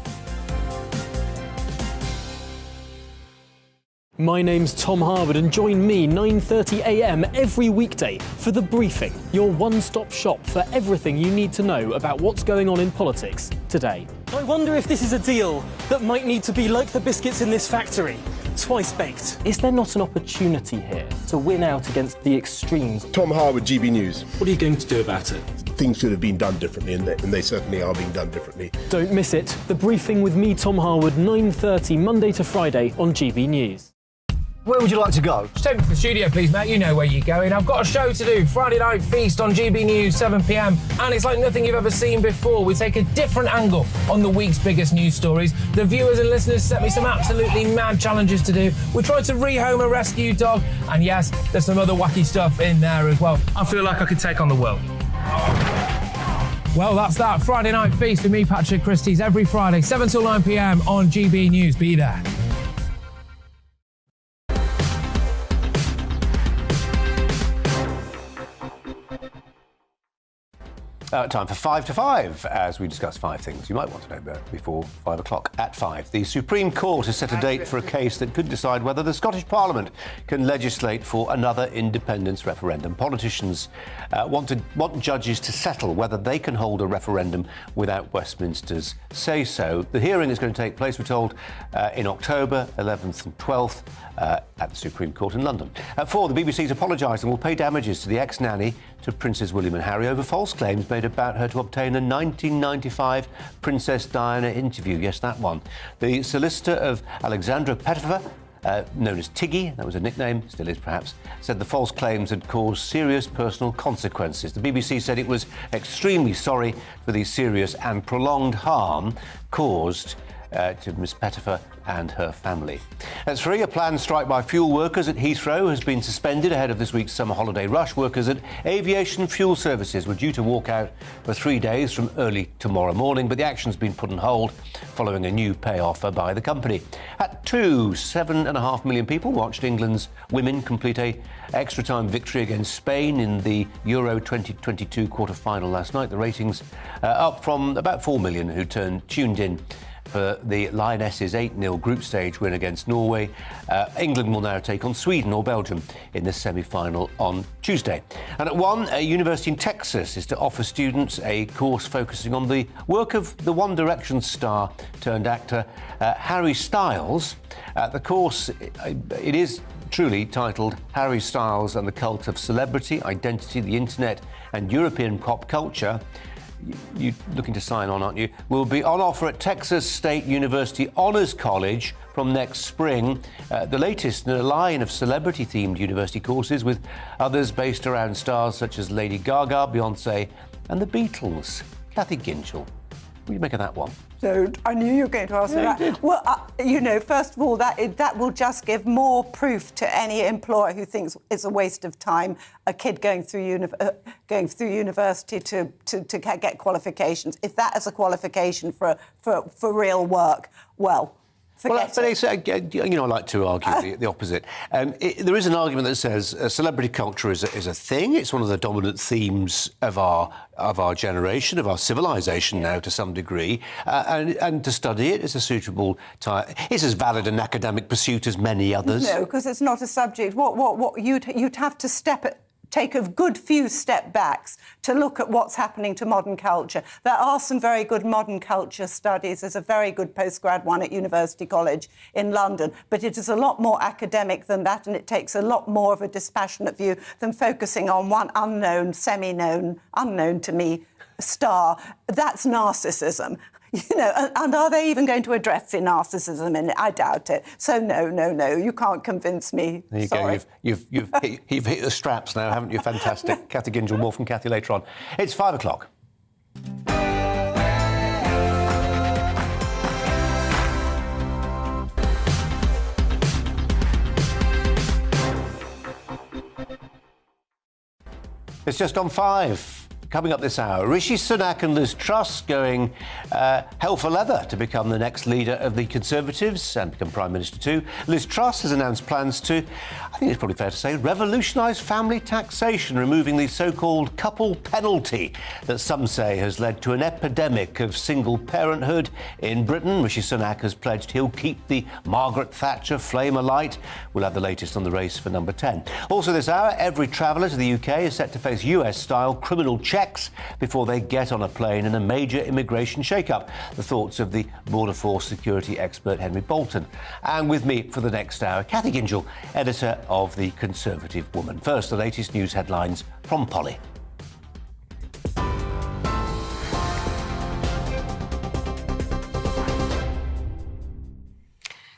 My name's Tom Harwood and join me 9:30 a.m. every weekday for The Briefing, your one-stop shop for everything you need to know about what's going on in politics today. I wonder if this is a deal that might need to be like the biscuits in this factory, twice baked. Is there not an opportunity here to win out against the extremes? Tom Harwood, GB News. What are you going to do about it? Things should have been done differently, and they certainly are being done differently. Don't miss it. The Briefing with me, Tom Harwood, 9:30 Monday to Friday on GB News. Where would you like to go? Just take me to the studio, please, mate. You know where you're going. I've got a show to do. Friday Night Feast on GB News, 7 p.m. And it's like nothing you've ever seen before. We take a different angle on the week's biggest news stories. The viewers and listeners set me some absolutely mad challenges to do. We tried to rehome a rescue dog. And yes, there's some other wacky stuff in there as well. I feel like I could take on the world. Well, that's that. Friday Night Feast with me, Patrick Christie's, every Friday, 7 till 9 p.m. on GB News. Be there. Time for 5 to 5, as we discuss 5 things you might want to know about before 5 o'clock at 5. The Supreme Court has set a date for a case that could decide whether the Scottish Parliament can legislate for another independence referendum. Politicians want judges to settle whether they can hold a referendum without Westminster's say-so. The hearing is going to take place, we're told, in October 11th and 12th at the Supreme Court in London. At 4, the BBC's apologised and will pay damages to the ex-nanny to Princes William and Harry over false claims made about her to obtain a 1995 Princess Diana interview. Yes, that one. The solicitor of Alexandra Petova, known as Tiggy, that was a nickname, still is perhaps, said the false claims had caused serious personal consequences. The BBC said it was extremely sorry for the serious and prolonged harm caused to Ms Pettifer and her family. At 3, a planned strike by fuel workers at Heathrow has been suspended ahead of this week's summer holiday rush. Workers at aviation fuel services were due to walk out for 3 days from early tomorrow morning, but the action's been put on hold following a new pay offer by the company. At 2, 7.5 million people watched England's women complete a extra-time victory against Spain in the Euro 2022 quarter-final last night. The ratings up from about 4 million who tuned in for the Lionesses' 8-0 group stage win against Norway. England will now take on Sweden or Belgium in the semi-final on Tuesday. And at 1, a university in Texas is to offer students a course focusing on the work of the One Direction star turned actor Harry Styles. The course, it is truly titled Harry Styles and the Cult of Celebrity, Identity, the Internet and European Pop Culture. You're looking to sign on, aren't you? Will be on offer at Texas State University Honors College from next spring. The latest in a line of celebrity-themed university courses, with others based around stars such as Lady Gaga, Beyonce and the Beatles. Kathy Ginchel, what do you make of that one? So I knew you were going to ask me that. Well, first of all, that will just give more proof to any employer who thinks it's a waste of time, a kid going through university to get qualifications. If that is a qualification for real work, well. But it's, I like to argue the opposite. There is an argument that says celebrity culture is a thing. It's one of the dominant themes of our generation, of our civilization now to some degree. And to study it is a suitable time. It's as valid an academic pursuit as many others. No, because it's not a subject. What you'd have to take a good few step backs to look at what's happening to modern culture. There are some very good modern culture studies. There's a very good postgrad one at University College in London, but it is a lot more academic than that, and it takes a lot more of a dispassionate view than focusing on one unknown, semi-known, unknown to me, star. That's narcissism. And are they even going to address the narcissism in it? I doubt it. So no, you can't convince me. There you go. You've hit the straps now, haven't you? Fantastic. Kathy Ginchel, more from Kathy later on. It's 5 o'clock. It's just on 5. Coming up this hour, Rishi Sunak and Liz Truss going hell for leather to become the next leader of the Conservatives and become Prime Minister too. Liz Truss has announced plans to, I think it's probably fair to say, revolutionise family taxation, removing the so-called couple penalty that some say has led to an epidemic of single parenthood in Britain. Rishi Sunak has pledged he'll keep the Margaret Thatcher flame alight. We'll have the latest on the race for number 10. Also this hour, every traveller to the UK is set to face US-style criminal checks before they get on a plane in a major immigration shake-up. The thoughts of the Border Force security expert Henry Bolton. And with me for the next hour, Kathy Ginchel, editor of The Conservative Woman. First, the latest news headlines from Polly.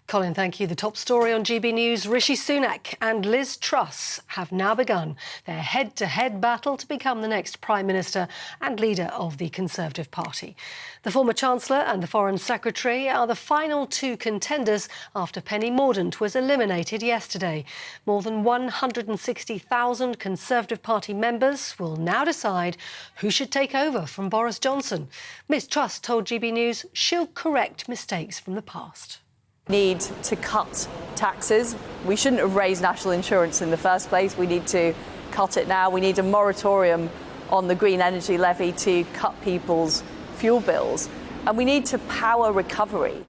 Colin, thank you. The top story on GB News, Rishi Sunak and Liz Truss have now begun their head-to-head battle to become the next Prime Minister and leader of the Conservative Party. The former Chancellor and the Foreign Secretary are the final two contenders after Penny Mordaunt was eliminated yesterday. More than 160,000 Conservative Party members will now decide who should take over from Boris Johnson. Ms Truss told GB News she'll correct mistakes from the past. Need to cut taxes. We shouldn't have raised national insurance in the first place. We need to cut it now. We need a moratorium on the green energy levy to cut people's fuel bills. And we need to power recovery.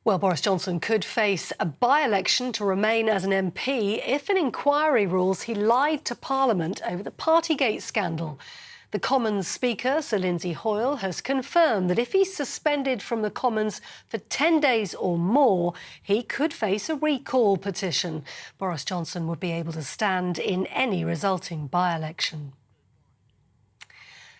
Well, Boris Johnson could face a by-election to remain as an MP if an inquiry rules he lied to Parliament over the Partygate scandal. The Commons Speaker, Sir Lindsay Hoyle, has confirmed that if he's suspended from the Commons for 10 days or more, he could face a recall petition. Boris Johnson would be able to stand in any resulting by-election.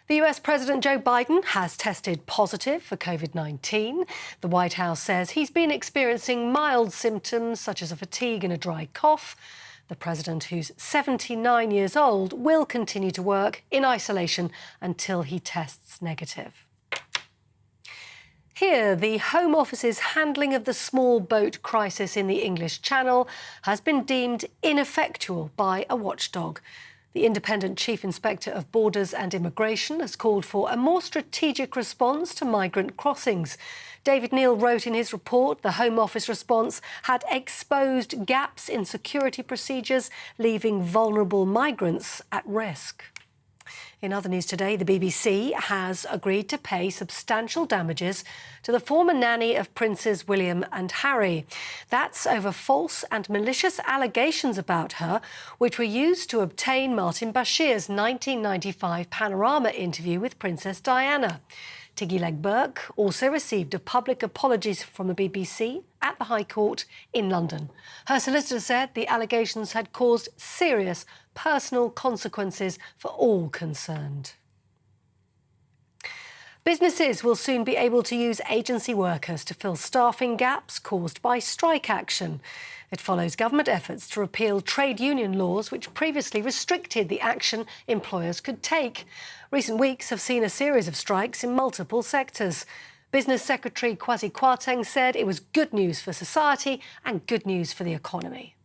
The US President Joe Biden has tested positive for COVID-19. The White House says he's been experiencing mild symptoms such as a fatigue and a dry cough. The president, who's 79 years old, will continue to work in isolation until he tests negative. Here, the Home Office's handling of the small boat crisis in the English Channel has been deemed ineffectual by a watchdog. The Independent Chief Inspector of Borders and Immigration has called for a more strategic response to migrant crossings. David Neal wrote in his report the Home Office response had exposed gaps in security procedures, leaving vulnerable migrants at risk. In other news today, the BBC has agreed to pay substantial damages to the former nanny of Princes William and Harry. That's over false and malicious allegations about her, which were used to obtain Martin Bashir's 1995 Panorama interview with Princess Diana. Tiggy Leg Burke also received a public apology from the BBC at the High Court in London. Her solicitor said the allegations had caused serious personal consequences for all concerned. Businesses will soon be able to use agency workers to fill staffing gaps caused by strike action. It follows government efforts to repeal trade union laws which previously restricted the action employers could take. Recent weeks have seen a series of strikes in multiple sectors. Business Secretary Kwasi Kwarteng said it was good news for society and good news for the economy.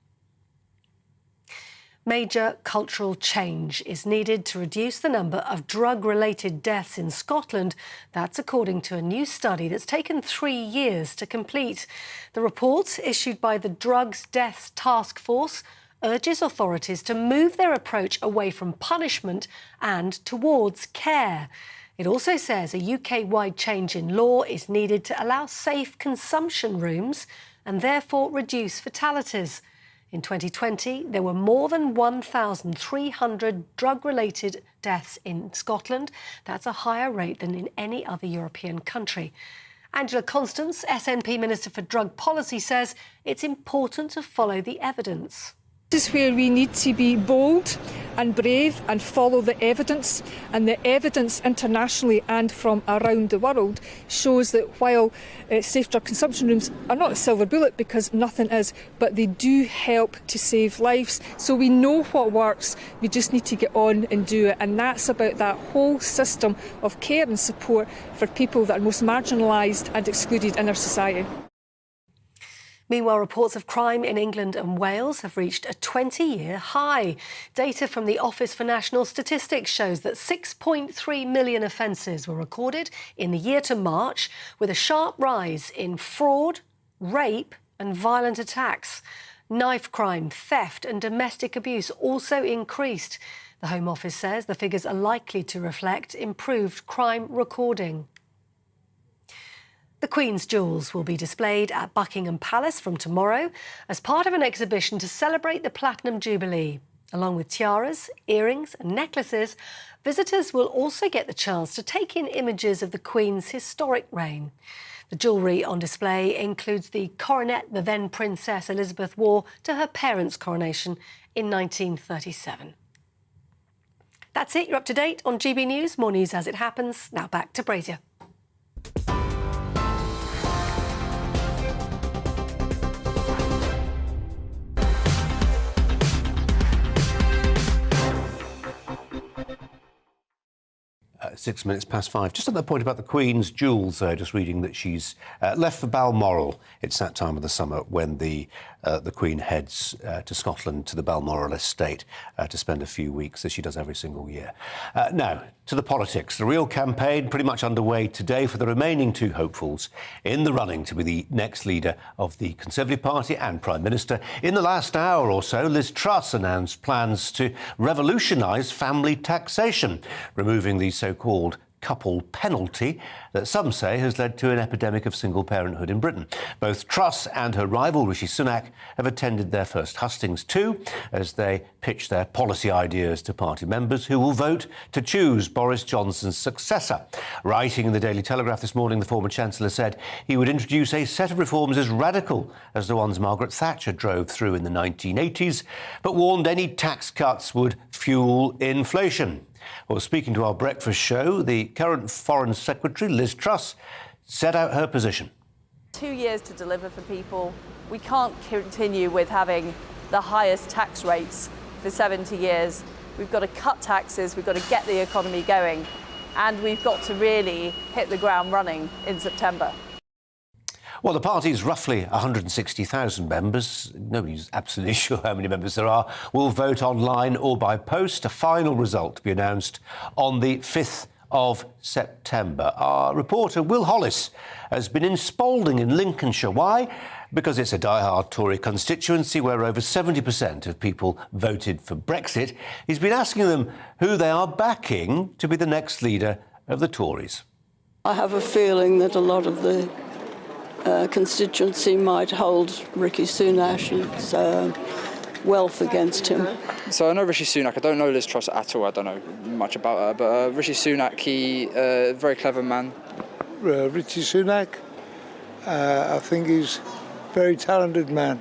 Major cultural change is needed to reduce the number of drug-related deaths in Scotland. That's according to a new study that's taken 3 years to complete. The report, issued by the Drugs Deaths Task Force, urges authorities to move their approach away from punishment and towards care. It also says a UK-wide change in law is needed to allow safe consumption rooms and therefore reduce fatalities. In 2020, there were more than 1,300 drug-related deaths in Scotland. That's a higher rate than in any other European country. Angela Constance, SNP Minister for Drug Policy, says it's important to follow the evidence. This is where we need to be bold and brave and follow the evidence. And the evidence internationally and from around the world shows that while safe drug consumption rooms are not a silver bullet, because nothing is, but they do help to save lives. So we know what works, we just need to get on and do it. And that's about that whole system of care and support for people that are most marginalised and excluded in our society. Meanwhile, reports of crime in England and Wales have reached a 20-year high. Data from the Office for National Statistics shows that 6.3 million offences were recorded in the year to March, with a sharp rise in fraud, rape and violent attacks. Knife crime, theft and domestic abuse also increased. The Home Office says the figures are likely to reflect improved crime recording. The Queen's jewels will be displayed at Buckingham Palace from tomorrow as part of an exhibition to celebrate the Platinum Jubilee. Along with tiaras, earrings and necklaces, visitors will also get the chance to take in images of the Queen's historic reign. The jewellery on display includes the coronet the then Princess Elizabeth wore to her parents' coronation in 1937. That's it. You're up to date on GB News. More news as it happens. Now back to Brazier. 6 minutes past 5. Just at that point about the Queen's jewels, just reading that she's left for Balmoral. It's that time of the summer when the Queen heads to Scotland, to the Balmoral estate, to spend a few weeks, as she does every single year. Now, to the politics. The real campaign pretty much underway today for the remaining two hopefuls in the running to be the next leader of the Conservative Party and Prime Minister. In the last hour or so, Liz Truss announced plans to revolutionise family taxation, removing the so-called couple penalty that some say has led to an epidemic of single parenthood in Britain. Both Truss and her rival Rishi Sunak have attended their first hustings too, as they pitch their policy ideas to party members who will vote to choose Boris Johnson's successor. Writing in the Daily Telegraph this morning, the former Chancellor said he would introduce a set of reforms as radical as the ones Margaret Thatcher drove through in the 1980s, but warned any tax cuts would fuel inflation. Well, speaking to our breakfast show, the current Foreign Secretary, Liz Truss, set out her position. 2 years to deliver for people. We can't continue with having the highest tax rates for 70 years. We've got to cut taxes. We've got to get the economy going. and we've got to really hit the ground running in September. Well, the party's roughly 160,000 members. Nobody's absolutely sure how many members there are. Will vote online or by post. A final result to be announced on the 5th of September. Our reporter, Will Hollis, has been in Spalding in Lincolnshire. Why? Because it's a die-hard Tory constituency where over 70% of people voted for Brexit. He's been asking them who they are backing to be the next leader of the Tories. I have a feeling that a lot of the constituency might hold Rishi Sunak's wealth against him. So I know Rishi Sunak. I don't know Liz Truss at all. I don't know much about her. But Rishi Sunak, he's a very clever man. Rishi Sunak, I think he's a very talented man.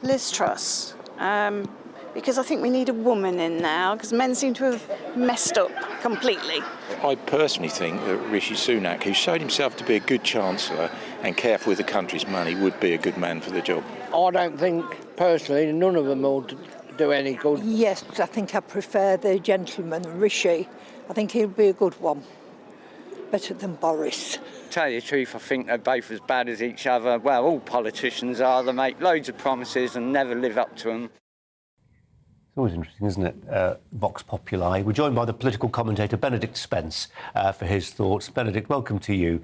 Liz Truss, because I think we need a woman in now, because men seem to have messed up completely. I personally think that Rishi Sunak, who showed himself to be a good chancellor and careful with the country's money, would be a good man for the job. I don't think, personally, none of them will do any good. Yes, I think I prefer the gentleman, Rishi. I think he'll be a good one. Better than Boris. To tell you the truth, I think they're both as bad as each other. Well, all politicians are. They make loads of promises and never live up to them. It's always interesting, isn't it? Vox Populi. We're joined by the political commentator Benedict Spence for his thoughts. Benedict, welcome to you.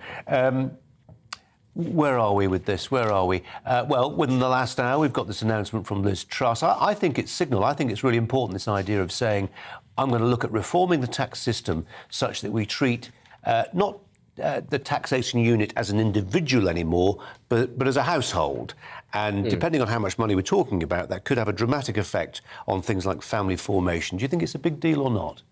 Where are we with this? Where are we? Well, within the last hour, we've got this announcement from Liz Truss. I think it's signal. I think it's really important, this idea of saying, I'm going to look at reforming the tax system such that we treat not the taxation unit as an individual anymore, but as a household. And depending on how much money we're talking about, that could have a dramatic effect on things like family formation. Do you think it's a big deal or not?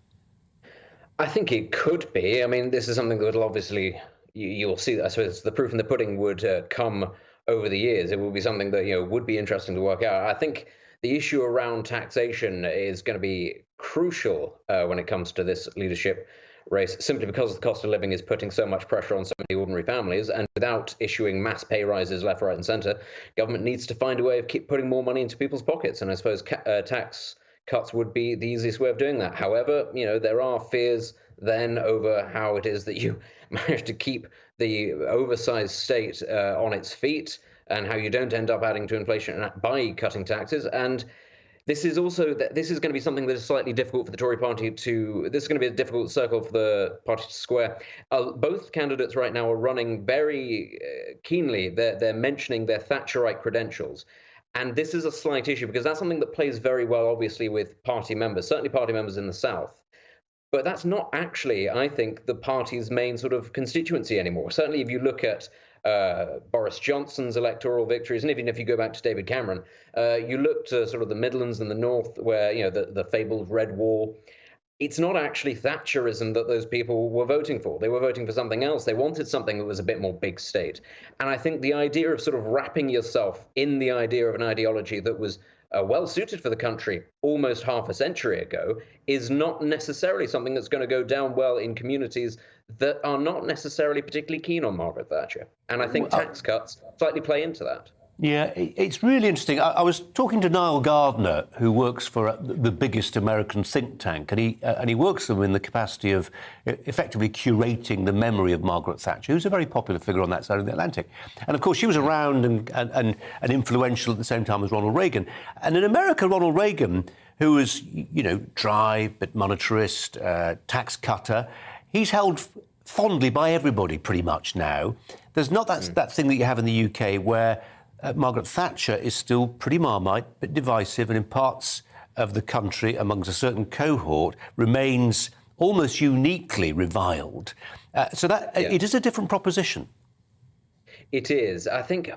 I think it could be. I mean, this is something that will obviously, you'll see, I suppose the proof in the pudding would come over the years. It will be something that, would be interesting to work out. I think the issue around taxation is going to be crucial when it comes to this leadership race, simply because the cost of living is putting so much pressure on so many ordinary families, and without issuing mass pay rises left, right and centre, government needs to find a way of keep putting more money into people's pockets, and I suppose tax cuts would be the easiest way of doing that. However, there are fears then over how it is that you manage to keep the oversized state on its feet, and how you don't end up adding to inflation by cutting taxes. And this is also this is going to be something that is slightly difficult for the Tory party to. This is going to be a difficult circle for the party to square. Both candidates right now are running very keenly. They're mentioning their Thatcherite credentials, and this is a slight issue because that's something that plays very well, obviously, with party members, certainly party members in the South. But that's not actually, I think, the party's main sort of constituency anymore. Certainly, if you look at Boris Johnson's electoral victories, and even if you go back to David Cameron, you look to sort of the Midlands and the North, where the fabled Red Wall. It's not actually Thatcherism that those people were voting for. They were voting for something else. They wanted something that was a bit more big state. And I think the idea of sort of wrapping yourself in the idea of an ideology that was well suited for the country almost half a century ago is not necessarily something that's going to go down well in communities that are not necessarily particularly keen on Margaret Thatcher. And I think tax cuts slightly play into that. Yeah, it's really interesting. I was talking to Niall Gardner, who works for the biggest American think tank, and he works them in the capacity of effectively curating the memory of Margaret Thatcher, who's a very popular figure on that side of the Atlantic. And of course, she was around and influential at the same time as Ronald Reagan. And in America, Ronald Reagan, who was, dry but monetarist, tax cutter, he's held fondly by everybody pretty much now. There's not that thing that you have in the UK where Margaret Thatcher is still pretty Marmite, but divisive, and in parts of the country, amongst a certain cohort, remains almost uniquely reviled. It is a different proposition. It is. I think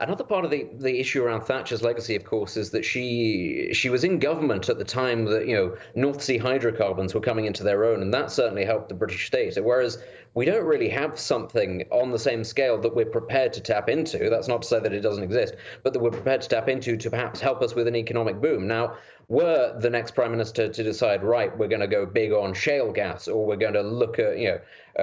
another part of the issue around Thatcher's legacy, of course, is that she was in government at the time that, North Sea hydrocarbons were coming into their own, and that certainly helped the British state. Whereas we don't really have something on the same scale that we're prepared to tap into. That's not to say that it doesn't exist, but that we're prepared to tap into to perhaps help us with an economic boom. Now, were the next Prime Minister to decide, right, we're going to go big on shale gas, or we're going to look at,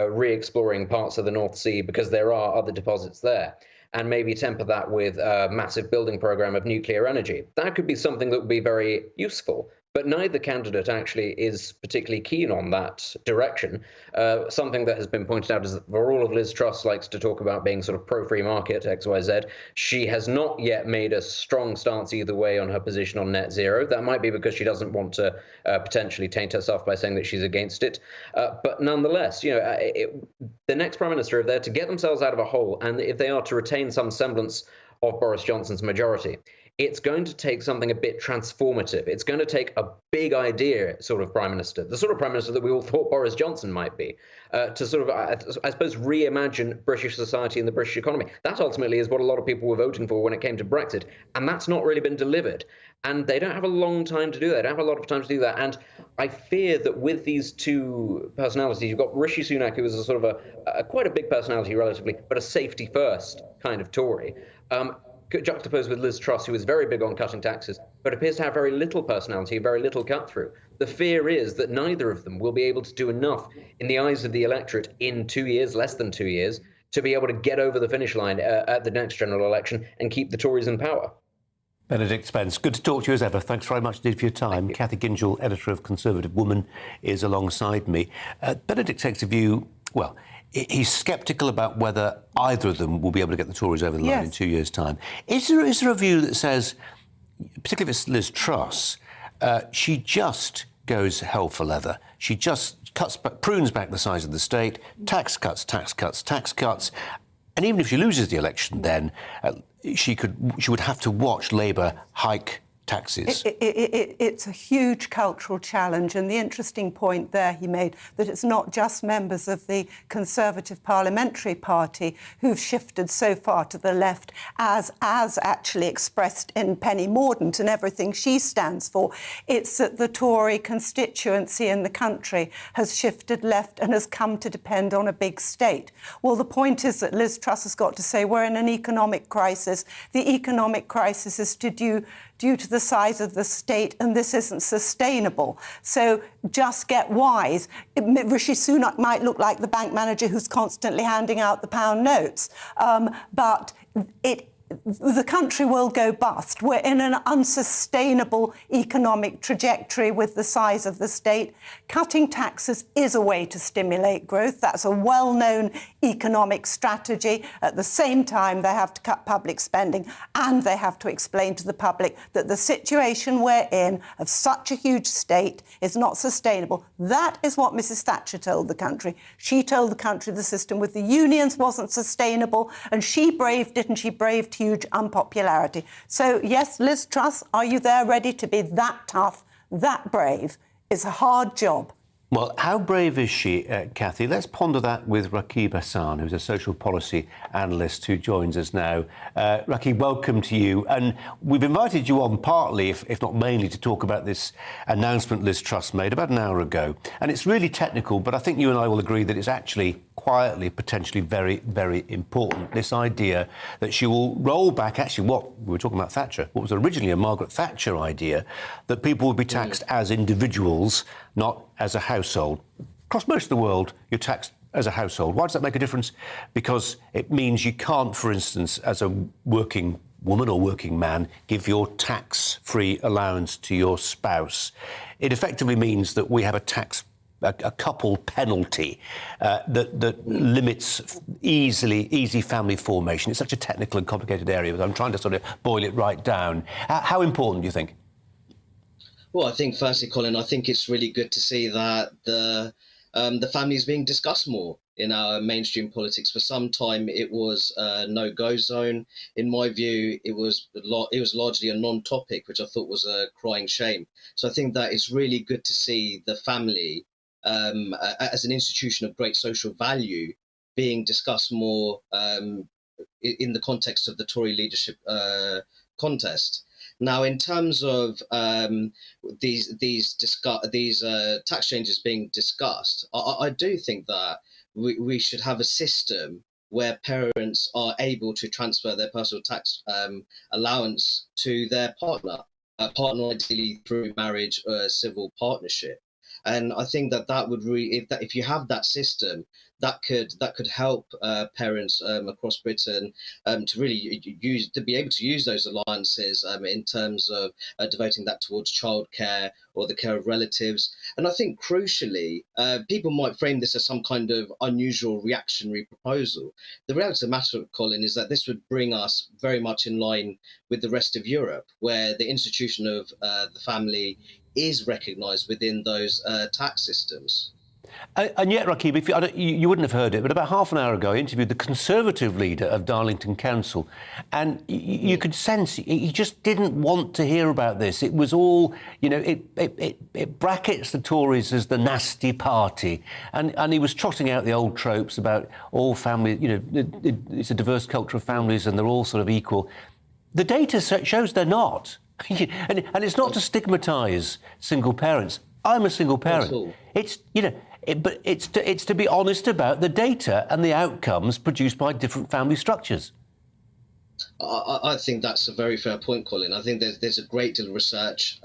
re-exploring parts of the North Sea because there are other deposits there, and maybe temper that with a massive building program of nuclear energy, that could be something that would be very useful. But neither candidate actually is particularly keen on that direction. Something that has been pointed out is that for all of Liz Truss likes to talk about being sort of pro-free market, XYZ, she has not yet made a strong stance either way on her position on net zero. That might be because she doesn't want to potentially taint herself by saying that she's against it. But nonetheless, the next Prime Minister, if they're to get themselves out of a hole, and if they are to retain some semblance of Boris Johnson's majority, it's going to take something a bit transformative. It's going to take a big idea sort of Prime Minister, the sort of Prime Minister that we all thought Boris Johnson might be, to sort of, I suppose, reimagine British society and the British economy. That ultimately is what a lot of people were voting for when it came to Brexit, and that's not really been delivered. And they don't have a long time to do that. They don't have a lot of time to do that. And I fear that with these two personalities, you've got Rishi Sunak, who is a sort of a quite a big personality relatively, but a safety first kind of Tory, juxtaposed with Liz Truss, who is very big on cutting taxes, but appears to have very little personality, very little cut through. The fear is that neither of them will be able to do enough in the eyes of the electorate in 2 years, less than 2 years, to be able to get over the finish line at the next general election and keep the Tories in power. Benedict Spence, good to talk to you as ever. Thanks very much indeed for your time. Cathy Gingell, editor of Conservative Woman, is alongside me. Benedict takes a view, well, he's sceptical about whether either of them will be able to get the Tories over the line in 2 years' time. Is there a view that says, particularly if it's Liz Truss, she just goes hell for leather? She just prunes back the size of the state, tax cuts, tax cuts, tax cuts, and even if she loses the election, then she would have to watch Labour hike taxes. It's a huge cultural challenge, and the interesting point there he made, that it's not just members of the Conservative Parliamentary Party who've shifted so far to the left, as actually expressed in Penny Mordaunt and everything she stands for. It's that the Tory constituency in the country has shifted left and has come to depend on a big state. Well, the point is that Liz Truss has got to say we're in an economic crisis. The economic crisis is due to the size of the state, and this isn't sustainable. So just get wise. Rishi Sunak might look like the bank manager who's constantly handing out the pound notes, but the country will go bust. We're in an unsustainable economic trajectory with the size of the state. Cutting taxes is a way to stimulate growth. That's a well-known economic strategy. At the same time, they have to cut public spending, and they have to explain to the public that the situation we're in of such a huge state is not sustainable. That is what Mrs. Thatcher told the country. She told the country the system with the unions wasn't sustainable, and she braved it, and she braved huge unpopularity. So, yes, Liz Truss, are you there ready to be that tough, that brave? It's a hard job. Well, how brave is she, Cathy? Let's ponder that with Rakib Hassan, who's a social policy analyst who joins us now. Rakib, welcome to you. And we've invited you on partly, if not mainly, to talk about this announcement Liz Truss made about an hour ago. And it's really technical, but I think you and I will agree that it's actually quietly, potentially very, very important. This idea that she will roll back, actually, what we were talking about Thatcher, what was originally a Margaret Thatcher idea, that people would be taxed as individuals, not as a household. Across most of the world, you're taxed as a household. Why does that make a difference? Because it means you can't, for instance, as a working woman or working man, give your tax-free allowance to your spouse. It effectively means that we have a couple penalty that limits easy family formation. It's such a technical and complicated area, but I'm trying to sort of boil it right down. How important do you think? Well, I think firstly, Colin, I think it's really good to see that the family is being discussed more in our mainstream politics. For some time, it was a no-go zone. In my view, it was largely a non-topic, which I thought was a crying shame. So I think that it's really good to see the family as an institution of great social value being discussed more in the context of the Tory leadership contest. Now, in terms of these tax changes being discussed, I do think that we should have a system where parents are able to transfer their personal tax allowance to their partner ideally through marriage or a civil partnership. And I think that would really, if you have that system, that could help parents across Britain to really be able to use those alliances in terms of devoting that towards childcare or the care of relatives. And I think crucially, people might frame this as some kind of unusual reactionary proposal. The reality of the matter, Colin, is that this would bring us very much in line with the rest of Europe, where the institution of the family is recognised within those tax systems. And yet, Rakib, you wouldn't have heard it, but about half an hour ago I interviewed the Conservative leader of Darlington Council, and you could sense he just didn't want to hear about this. It was all, it brackets the Tories as the nasty party, and he was trotting out the old tropes about all families, it's a diverse culture of families and they're all sort of equal. The data shows they're not. and it's not to stigmatise single parents. I'm a single parent. It's, but it's to be honest about the data and the outcomes produced by different family structures. I think that's a very fair point, Colin. I think there's a great deal of research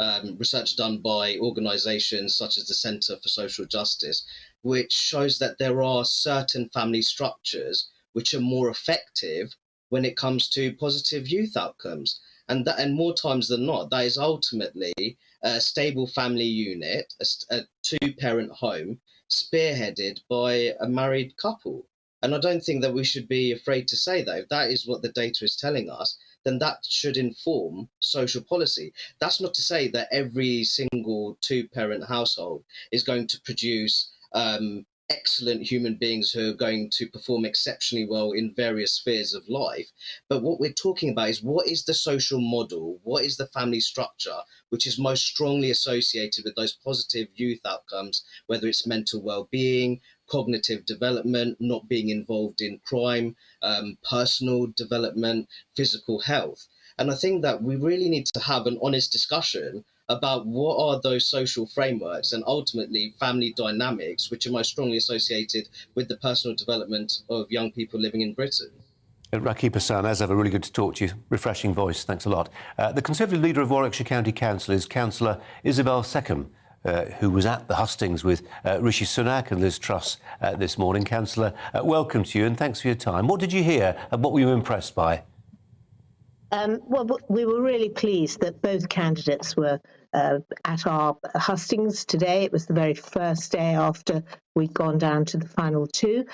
done by organisations such as the Centre for Social Justice, which shows that there are certain family structures which are more effective when it comes to positive youth outcomes. And more times than not, that is ultimately a stable family unit, a two-parent home, spearheaded by a married couple. And I don't think that we should be afraid to say that. If that is what the data is telling us, then that should inform social policy. That's not to say that every single two-parent household is going to produce excellent human beings who are going to perform exceptionally well in various spheres of life. But what we're talking about is, what is the social model? What is the family structure which is most strongly associated with those positive youth outcomes, whether it's mental well-being, cognitive development, not being involved in crime, personal development, physical health. And I think that we really need to have an honest discussion about what are those social frameworks and ultimately family dynamics which are most strongly associated with the personal development of young people living in Britain. Rakib Hassan, as ever, really good to talk to you. Refreshing voice, thanks a lot. The Conservative leader of Warwickshire County Council is Councillor Isabel Seckham, who was at the hustings with Rishi Sunak and Liz Truss this morning. Councillor, welcome to you and thanks for your time. What did you hear and what were you impressed by? Well, we were really pleased that both candidates were at our hustings today. It was the very first day after we'd gone down to the final two.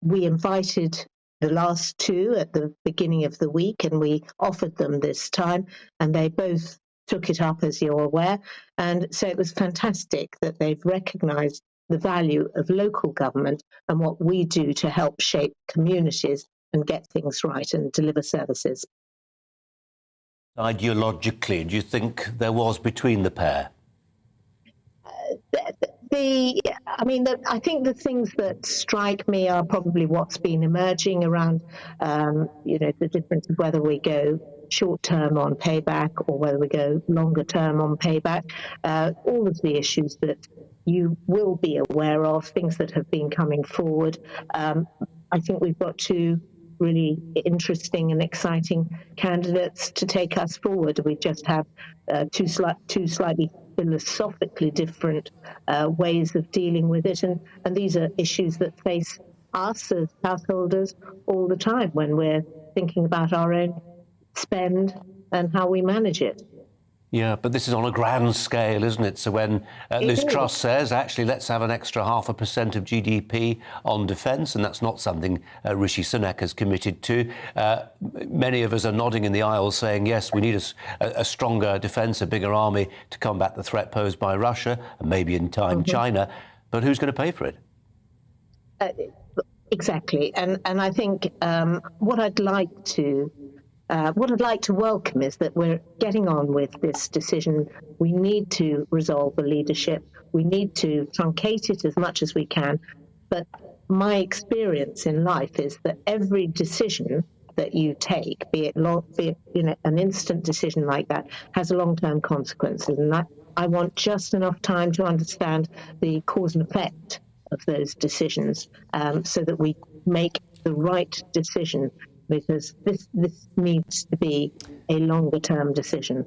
We invited the last two at the beginning of the week and we offered them this time and they both took it up, as you're aware. And so it was fantastic that they've recognised the value of local government and what we do to help shape communities and get things right and deliver services. Ideologically, do you think there was between the pair? I think the things that strike me are probably what's been emerging around, the difference of whether we go short term on payback or whether we go longer term on payback. All of the issues that you will be aware of, things that have been coming forward. I think we've got two really interesting and exciting candidates to take us forward. We just have two slightly philosophically different ways of dealing with it, and these are issues that face us as householders all the time when we're thinking about our own spend and how we manage it. Yeah, but this is on a grand scale, isn't it? So when Liz Truss says, actually, let's have an extra 0.5% of GDP on defence, and that's not something Rishi Sunak has committed to, many of us are nodding in the aisle saying, yes, we need a stronger defence, a bigger army to combat the threat posed by Russia, and maybe in time China. But who's going to pay for it? Exactly. And I think what I'd like to welcome is that we're getting on with this decision. We need to resolve the leadership. We need to truncate it as much as we can. But my experience in life is that every decision that you take, be it an instant decision like that, has long-term consequences. And I want just enough time to understand the cause and effect of those decisions so that we make the right decision, because this needs to be a longer-term decision.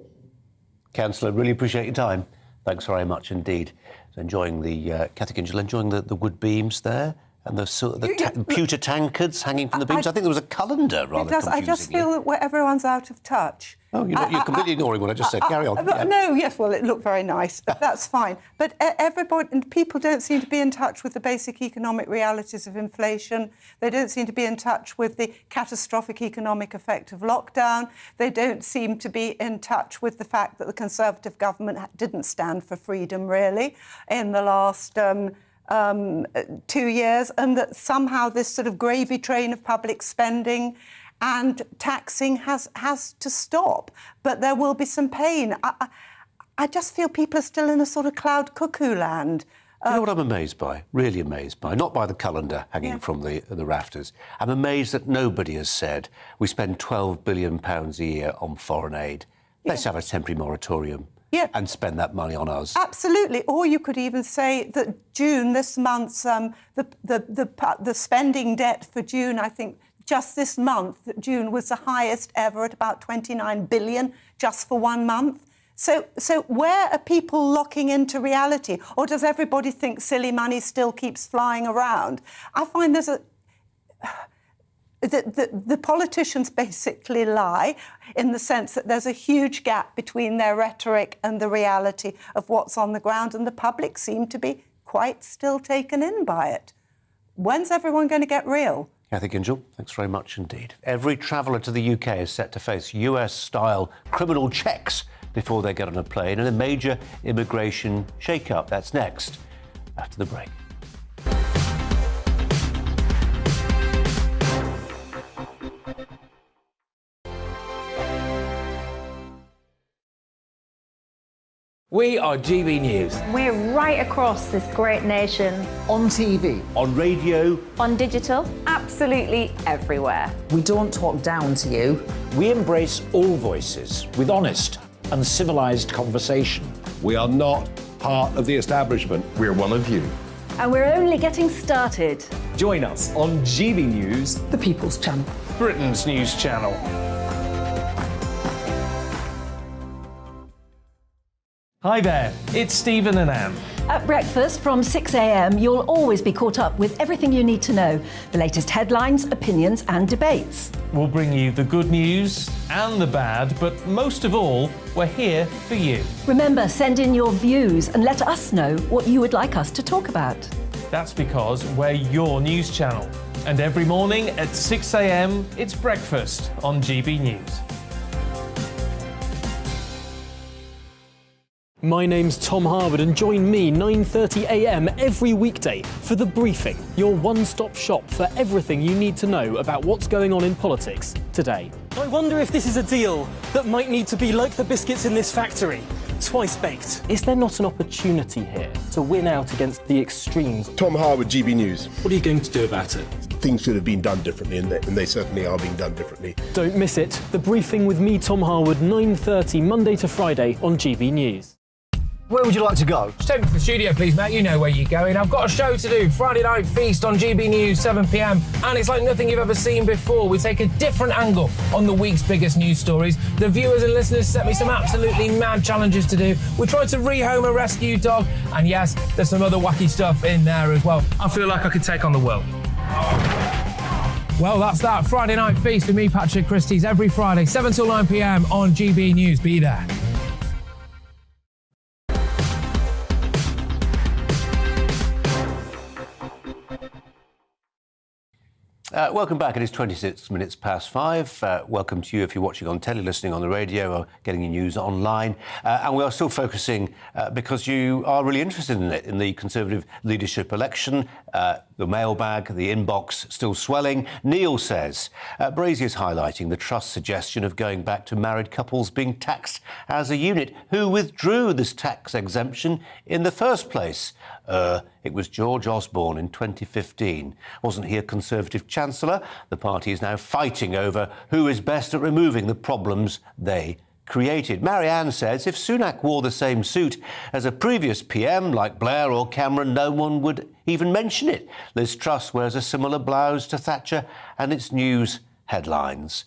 Councillor, really appreciate your time. Thanks very much indeed. enjoying the Cathy Gingell enjoying the wood beams there. And the pewter tankards hanging from the beams. I think there was a calendar, rather confusingly. I just feel that everyone's out of touch. Oh, you're completely ignoring what I just said. Carry on. No, yes, well, it looked very nice. That's fine. But people don't seem to be in touch with the basic economic realities of inflation. They don't seem to be in touch with the catastrophic economic effect of lockdown. They don't seem to be in touch with the fact that the Conservative government didn't stand for freedom, really, in the last 2 years, and that somehow this sort of gravy train of public spending and taxing has to stop. But there will be some pain. I just feel people are still in a sort of cloud cuckoo land. You know what I'm amazed by? Really amazed by? Not by the calendar hanging from the rafters. I'm amazed that nobody has said we spend £12 billion a year on foreign aid. Let's have a temporary moratorium. Yeah. And spend that money on us. Absolutely. Or you could even say that June, this month's, the spending debt for June, I think just this month, June was the highest ever at about 29 billion just for 1 month. So where are people locking into reality? Or does everybody think silly money still keeps flying around? I find there's the politicians basically lie in the sense that there's a huge gap between their rhetoric and the reality of what's on the ground, and the public seem to be quite still taken in by it. When's everyone going to get real? Cathy Gingell, thanks very much indeed. Every traveller to the UK is set to face US-style criminal checks before they get on a plane and a major immigration shake-up. That's next, after the break. We are GB News. We're right across this great nation. On TV. On radio. On digital. Absolutely everywhere. We don't talk down to you. We embrace all voices with honest and civilised conversation. We are not part of the establishment. We're one of you. And we're only getting started. Join us on GB News, the People's Channel, Britain's news channel. Hi there, it's Stephen and Anne. At breakfast from 6 a.m, you'll always be caught up with everything you need to know, the latest headlines, opinions and debates. We'll bring you the good news and the bad, but most of all, we're here for you. Remember, send in your views and let us know what you would like us to talk about. That's because we're your news channel. And every morning at 6 a.m, it's breakfast on GB News. My name's Tom Harwood, and join me 9:30 a.m. every weekday for The Briefing, your one-stop shop for everything you need to know about what's going on in politics today. I wonder if this is a deal that might need to be like the biscuits in this factory, twice baked. Is there not an opportunity here to win out against the extremes? Tom Harwood, GB News. What are you going to do about it? Things should have been done differently, and they certainly are being done differently. Don't miss it. The Briefing with me, Tom Harwood, 9:30 Monday to Friday on GB News. Where would you like to go? Just take me to the studio, please, mate. You know where you're going. I've got a show to do. Friday Night Feast on GB News, 7 p.m. And it's like nothing you've ever seen before. We take a different angle on the week's biggest news stories. The viewers and listeners set me some absolutely mad challenges to do. We tried to rehome a rescue dog. And yes, there's some other wacky stuff in there as well. I feel like I could take on the world. Well, that's that. Friday Night Feast with me, Patrick Christie's, every Friday, 7 till 9 p.m. on GB News. Be there. Welcome back. It is 26 minutes past 5. Welcome to you if you're watching on telly, listening on the radio, or getting your news online. And we are still focusing, because you are really interested in it, in the Conservative leadership election. The mailbag, the inbox still swelling. Neil says, Brazier's highlighting the Trust's suggestion of going back to married couples being taxed as a unit. Who withdrew this tax exemption in the first place? It was George Osborne in 2015. Wasn't he a Conservative Chancellor? The party is now fighting over who is best at removing the problems they created. Marianne says if Sunak wore the same suit as a previous PM like Blair or Cameron, no one would even mention it. Liz Truss wears a similar blouse to Thatcher and it's news headlines.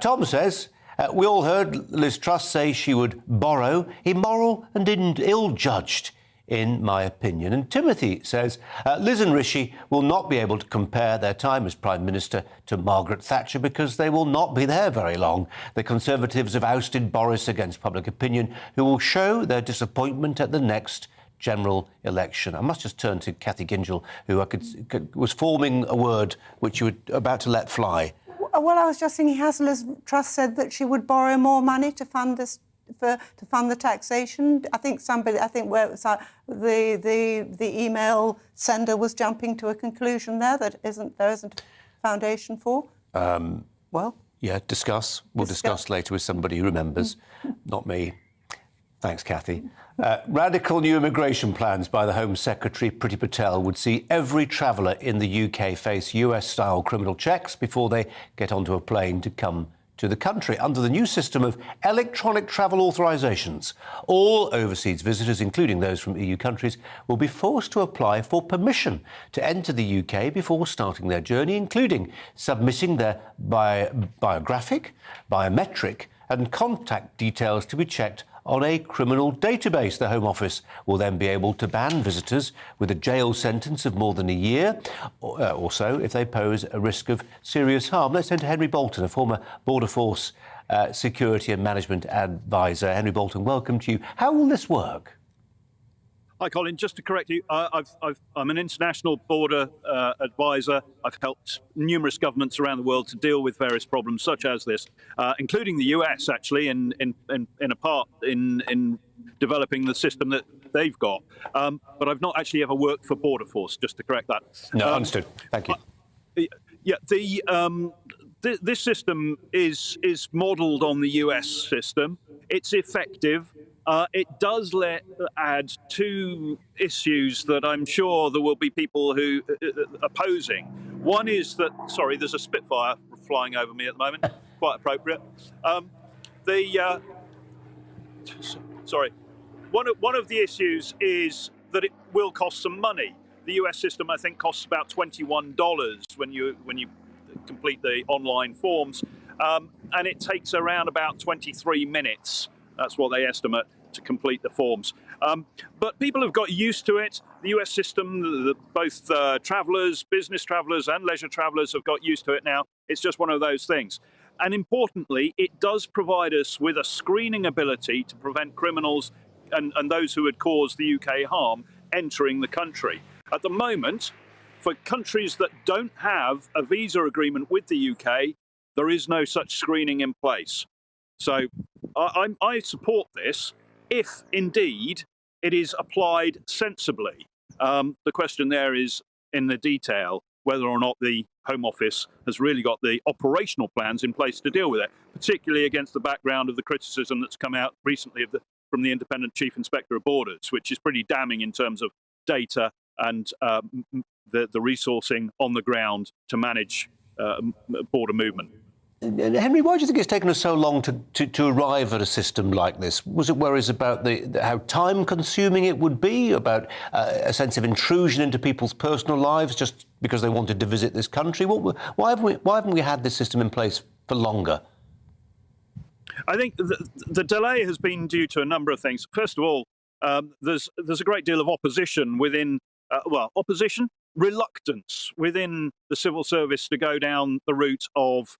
Tom says we all heard Liz Truss say she would borrow, immoral and ill-judged. in my opinion. And Timothy says, Liz and Rishi will not be able to compare their time as Prime Minister to Margaret Thatcher because they will not be there very long. The Conservatives have ousted Boris against public opinion, who will show their disappointment at the next general election. I must just turn to Cathy Gingell, who was forming a word which you were about to let fly. Well, I was just thinking, has Liz Truss said that she would borrow more money to fund this? To fund the taxation? I think where it was, the email sender was jumping to a conclusion there that there isn't foundation for. Well, yeah, discuss. We'll discuss later with somebody who remembers, not me. Thanks, Cathy. Radical new immigration plans by the Home Secretary, Priti Patel, would see every traveller in the UK face US-style criminal checks before they get onto a plane to come to the country. Under the new system of electronic travel authorisations, all overseas visitors, including those from EU countries, will be forced to apply for permission to enter the UK before starting their journey, including submitting their biographic, biometric and contact details to be checked on a criminal database. The Home Office will then be able to ban visitors with a jail sentence of more than a year or so if they pose a risk of serious harm. Let's turn to Henry Bolton, a former Border Force Security and Management Advisor. Henry Bolton, welcome to you. How will this work? Hi, Colin. Just to correct you, I'm an international border advisor. I've helped numerous governments around the world to deal with various problems such as this, including the US, actually, in a part in developing the system that they've got. But I've not actually ever worked for Border Force, just to correct that. No, understood. Thank you. Yeah, this system is modelled on the US system. It's effective. It does add two issues that I'm sure there will be people who opposing. One is that, sorry, there's a Spitfire flying over me at the moment, quite appropriate. Sorry. One of the issues is that it will cost some money. The US system, I think, costs about $21 when you complete the online forms, and it takes around about 23 minutes. That's what they estimate to complete the forms. But people have got used to it. The US system, both travellers, business travellers and leisure travellers have got used to it now. It's just one of those things. And importantly, it does provide us with a screening ability to prevent criminals and those who would cause the UK harm entering the country. At the moment, for countries that don't have a visa agreement with the UK, there is no such screening in place. So I support this if indeed it is applied sensibly. The question there is in the detail whether or not the Home Office has really got the operational plans in place to deal with it, particularly against the background of the criticism that's come out recently from the Independent Chief Inspector of Borders, which is pretty damning in terms of data and the resourcing on the ground to manage border movement. Henry, why do you think it's taken us so long to arrive at a system like this? Was it worries about how time-consuming it would be, about a sense of intrusion into people's personal lives just because they wanted to visit this country? Why haven't we had this system in place for longer? I think the delay has been due to a number of things. First of all, there's a great deal of opposition within, reluctance within the civil service to go down the route of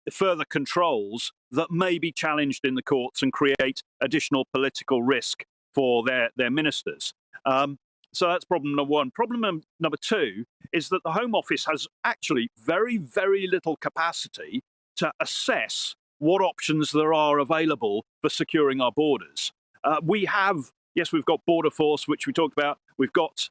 further controls that may be challenged in the courts and create additional political risk for their ministers. So that's problem number one. Problem number two is that the Home Office has actually very, very little capacity to assess what options there are available for securing our borders. We've got Border Force, which we talked about. We've got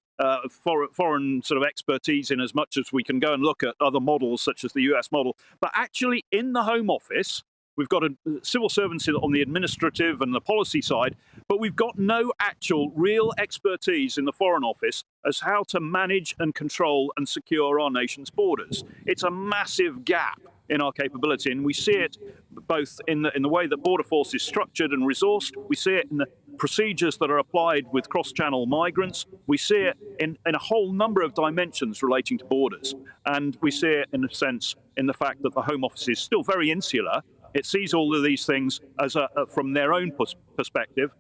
foreign sort of expertise in as much as we can go and look at other models, such as the US model. But actually, in the Home Office, we've got a civil servants on the administrative and the policy side, but we've got no actual real expertise in the Foreign Office as how to manage and control and secure our nation's borders. It's a massive gap in our capability, and we see it both in the way that Border Force is structured and resourced. We see it in the procedures that are applied with cross-channel migrants. We see it in a whole number of dimensions relating to borders, and we see it in a sense in the fact that the Home Office is still very insular. It sees all of these things as from their own perspective.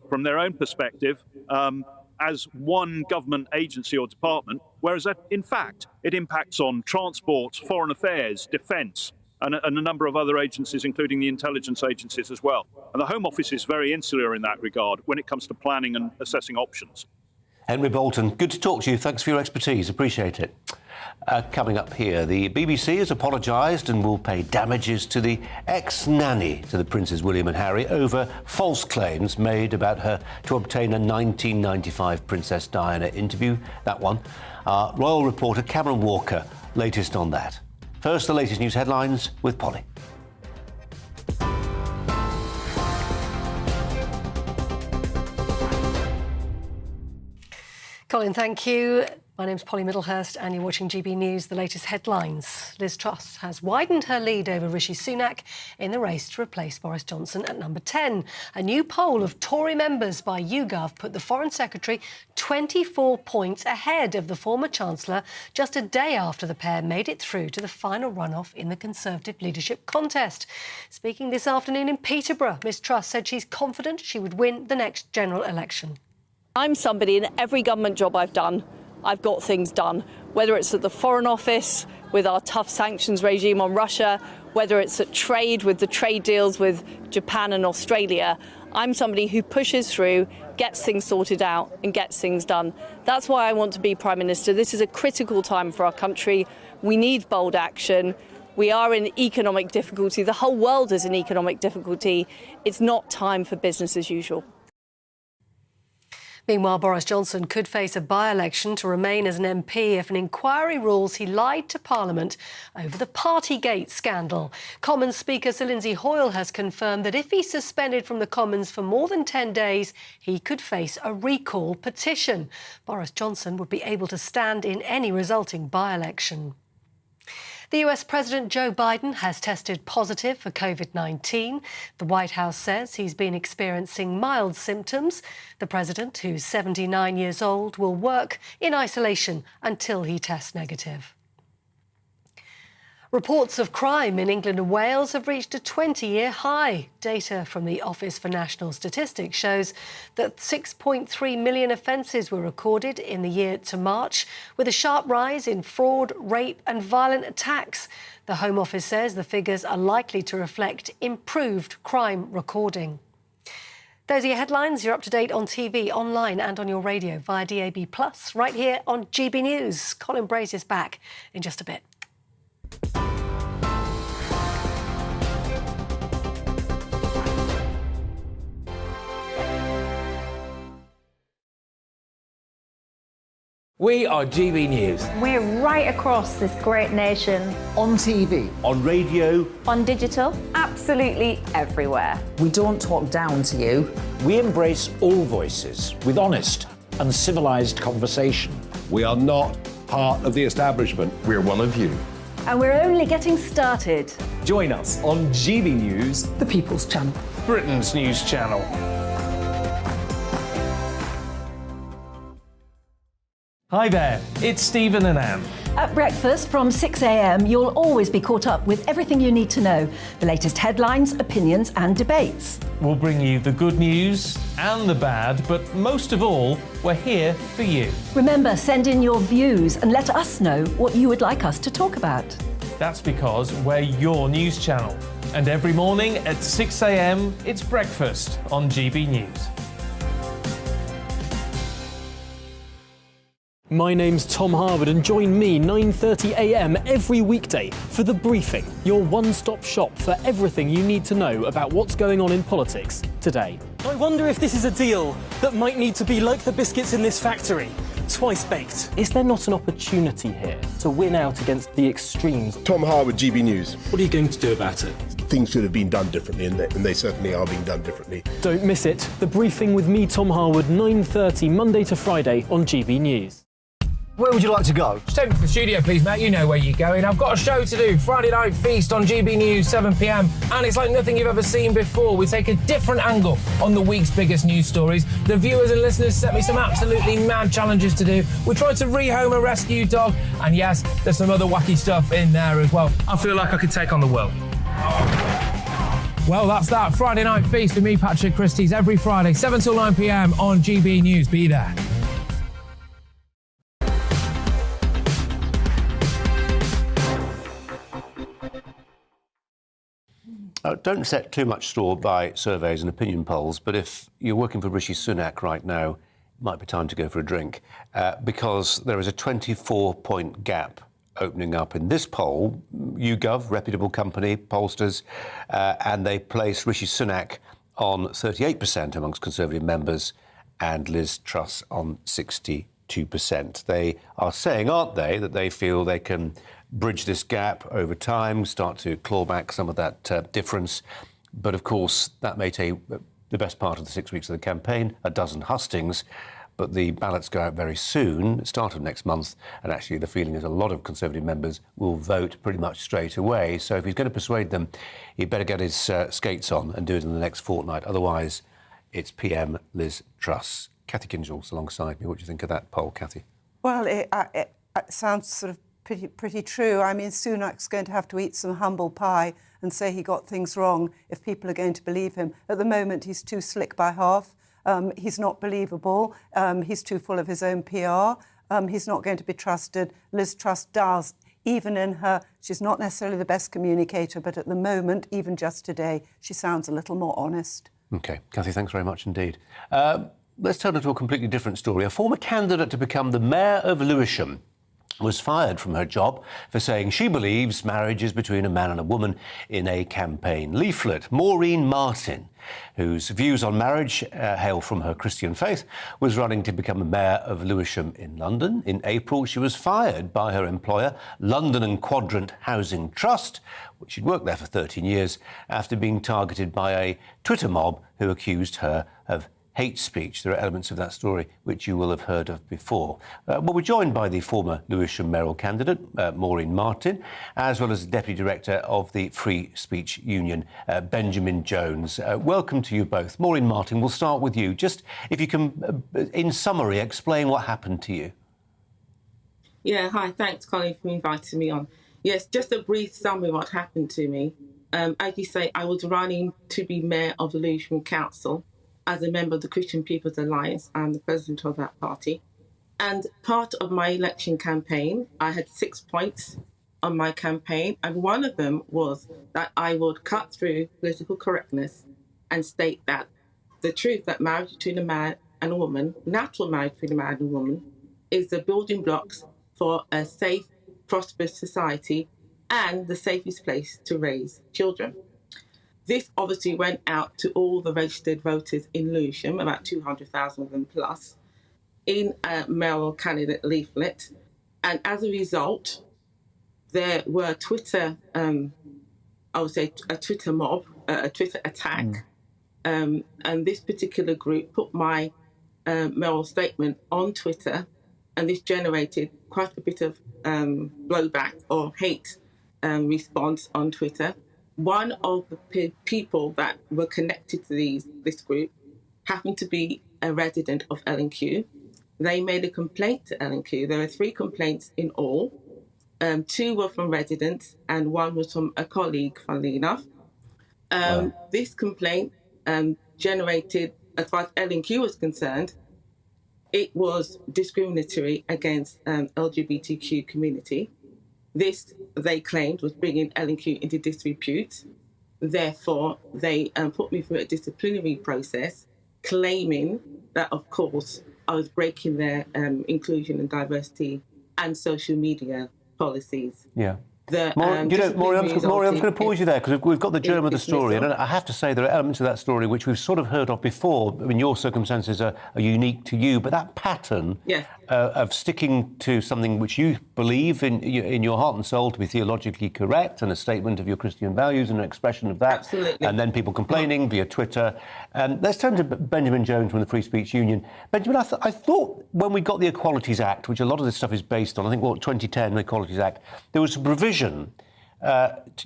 from their own perspective, as one government agency or department, whereas in fact it impacts on transport, foreign affairs, defence, and a number of other agencies, including the intelligence agencies as well. And the Home Office is very insular in that regard when it comes to planning and assessing options. Henry Bolton, good to talk to you. Thanks for your expertise. Appreciate it. Coming up here, the BBC has apologised and will pay damages to the ex-nanny to the Princes William and Harry over false claims made about her to obtain a 1995 Princess Diana interview. That one. Royal reporter Cameron Walker, latest on that. First, the latest news headlines with Polly. Colin, thank you. My name's Polly Middlehurst and you're watching GB News. The latest headlines. Liz Truss has widened her lead over Rishi Sunak in the race to replace Boris Johnson at number 10. A new poll of Tory members by YouGov put the Foreign Secretary 24 points ahead of the former Chancellor just a day after the pair made it through to the final runoff in the Conservative leadership contest. Speaking this afternoon in Peterborough, Ms Truss said she's confident she would win the next general election. I'm somebody in every government job I've done, I've got things done, whether it's at the Foreign Office with our tough sanctions regime on Russia, whether it's at trade with the trade deals with Japan and Australia. I'm somebody who pushes through, gets things sorted out and gets things done. That's why I want to be Prime Minister. This is a critical time for our country. We need bold action. We are in economic difficulty. The whole world is in economic difficulty. It's not time for business as usual. Meanwhile, Boris Johnson could face a by-election to remain as an MP if an inquiry rules he lied to Parliament over the Partygate scandal. Commons Speaker Sir Lindsay Hoyle has confirmed that if he's suspended from the Commons for more than 10 days, he could face a recall petition. Boris Johnson would be able to stand in any resulting by-election. The US President Joe Biden has tested positive for COVID-19. The White House says he's been experiencing mild symptoms. The president, who's 79 years old, will work in isolation until he tests negative. Reports of crime in England and Wales have reached a 20-year high. Data from the Office for National Statistics shows that 6.3 million offences were recorded in the year to March, with a sharp rise in fraud, rape and violent attacks. The Home Office says the figures are likely to reflect improved crime recording. Those are your headlines. You're up to date on TV, online and on your radio via DAB+, right here on GB News. Colin Brazier's back in just a bit. We are GB News. We're right across this great nation. On TV. On radio. On digital. Absolutely everywhere. We don't talk down to you. We embrace all voices with honest and civilised conversation. We are not part of the establishment. We're one of you. And we're only getting started. Join us on GB News, the People's Channel, Britain's news channel. Hi there, it's Stephen and Anne. At breakfast from 6 a.m, you'll always be caught up with everything you need to know, the latest headlines, opinions and debates. We'll bring you the good news and the bad, but most of all, we're here for you. Remember, send in your views and let us know what you would like us to talk about. That's because we're your news channel. And every morning at 6 a.m, it's breakfast on GB News. My name's Tom Harwood and join me 9:30 a.m. every weekday for The Briefing, your one-stop shop for everything you need to know about what's going on in politics today. I wonder if this is a deal that might need to be like the biscuits in this factory, twice baked. Is there not an opportunity here to win out against the extremes? Tom Harwood, GB News. What are you going to do about it? Things should have been done differently, and they certainly are being done differently. Don't miss it. The Briefing with me, Tom Harwood, 9:30 Monday to Friday on GB News. Where would you like to go? Just take me to the studio, please, mate. You know where you're going. I've got a show to do. Friday Night Feast on GB News, 7 p.m. And it's like nothing you've ever seen before. We take a different angle on the week's biggest news stories. The viewers and listeners set me some absolutely mad challenges to do. We tried to rehome a rescue dog. And yes, there's some other wacky stuff in there as well. I feel like I could take on the world. Well, that's that. Friday Night Feast with me, Patrick Christie's, every Friday, 7 till 9 p.m. on GB News. Be there. Don't set too much store by surveys and opinion polls, but if you're working for Rishi Sunak right now, it might be time to go for a drink, because there is a 24-point gap opening up in this poll. YouGov, reputable company, pollsters, and they place Rishi Sunak on 38% amongst Conservative members and Liz Truss on 62%. They are saying, aren't they, that they feel they can bridge this gap over time, start to claw back some of that difference. But of course, that may take the best part of the 6 weeks of the campaign, a dozen hustings. But the ballots go out very soon, start of next month, and actually the feeling is a lot of Conservative members will vote pretty much straight away. So if he's going to persuade them, he'd better get his skates on and do it in the next fortnight. Otherwise, it's PM Liz Truss. Cathy Kingel's alongside me. What do you think of that poll, Cathy? Well, it sounds sort of pretty true. I mean, Sunak's going to have to eat some humble pie and say he got things wrong if people are going to believe him. At the moment, he's too slick by half. He's not believable. He's too full of his own PR. He's not going to be trusted. Liz Truss does, even in her... She's not necessarily the best communicator, but at the moment, even just today, she sounds a little more honest. OK. Cathy, thanks very much indeed. Let's turn to a completely different story. A former candidate to become the mayor of Lewisham was fired from her job for saying she believes marriage is between a man and a woman in a campaign leaflet. Maureen Martin, whose views on marriage hail from her Christian faith, was running to become a mayor of Lewisham in London. In April, she was fired by her employer, London and Quadrant Housing Trust, which she'd worked there for 13 years, after being targeted by a Twitter mob who accused her of hate speech. There are elements of that story which you will have heard of before. Well, we're joined by the former Lewisham mayoral candidate, Maureen Martin, as well as the Deputy Director of the Free Speech Union, Benjamin Jones. Welcome to you both. Maureen Martin, we'll start with you. Just if you can, in summary, explain what happened to you. Yeah, hi, thanks, Colin, for inviting me on. Yes, just a brief summary of what happened to me. As you say, I was running to be mayor of the Lewisham Council. As a member of the Christian People's Alliance, I'm the president of that party. And part of my election campaign, I had 6 points on my campaign. And one of them was that I would cut through political correctness and state that the truth that marriage between a man and a woman, natural marriage between a man and a woman, is the building blocks for a safe, prosperous society and the safest place to raise children. This obviously went out to all the registered voters in Lewisham, about 200,000 of them plus, in a mayoral candidate leaflet. And as a result, there were Twitter, I would say a Twitter mob, a Twitter attack. And this particular group put my mayoral statement on Twitter, and this generated quite a bit of blowback or hate response on Twitter. One of the people that were connected to this group happened to be a resident of L&Q. They made a complaint to L&Q. There were 3 complaints in all. 2 were from residents and 1 was from a colleague, funnily enough. This complaint generated, as far as L&Q was concerned, it was discriminatory against LGBTQ community. This, they claimed, was bringing L&Q into disrepute. Therefore, they put me through a disciplinary process, claiming that, of course, I was breaking their inclusion and diversity and social media policies. Yeah. Maureen, I'm just going to pause you there, because we've got the germ of the story, and I have to say there are elements of that story which we've sort of heard of before. I mean, your circumstances are unique to you, but that pattern of sticking to something which you believe in your heart and soul to be theologically correct, and a statement of your Christian values and an expression of that, absolutely, and then people complaining via Twitter. Let's turn to Benjamin Jones from the Free Speech Union. Benjamin, I thought when we got the Equalities Act, which a lot of this stuff is based on, I think, 2010, the Equalities Act, there was a provision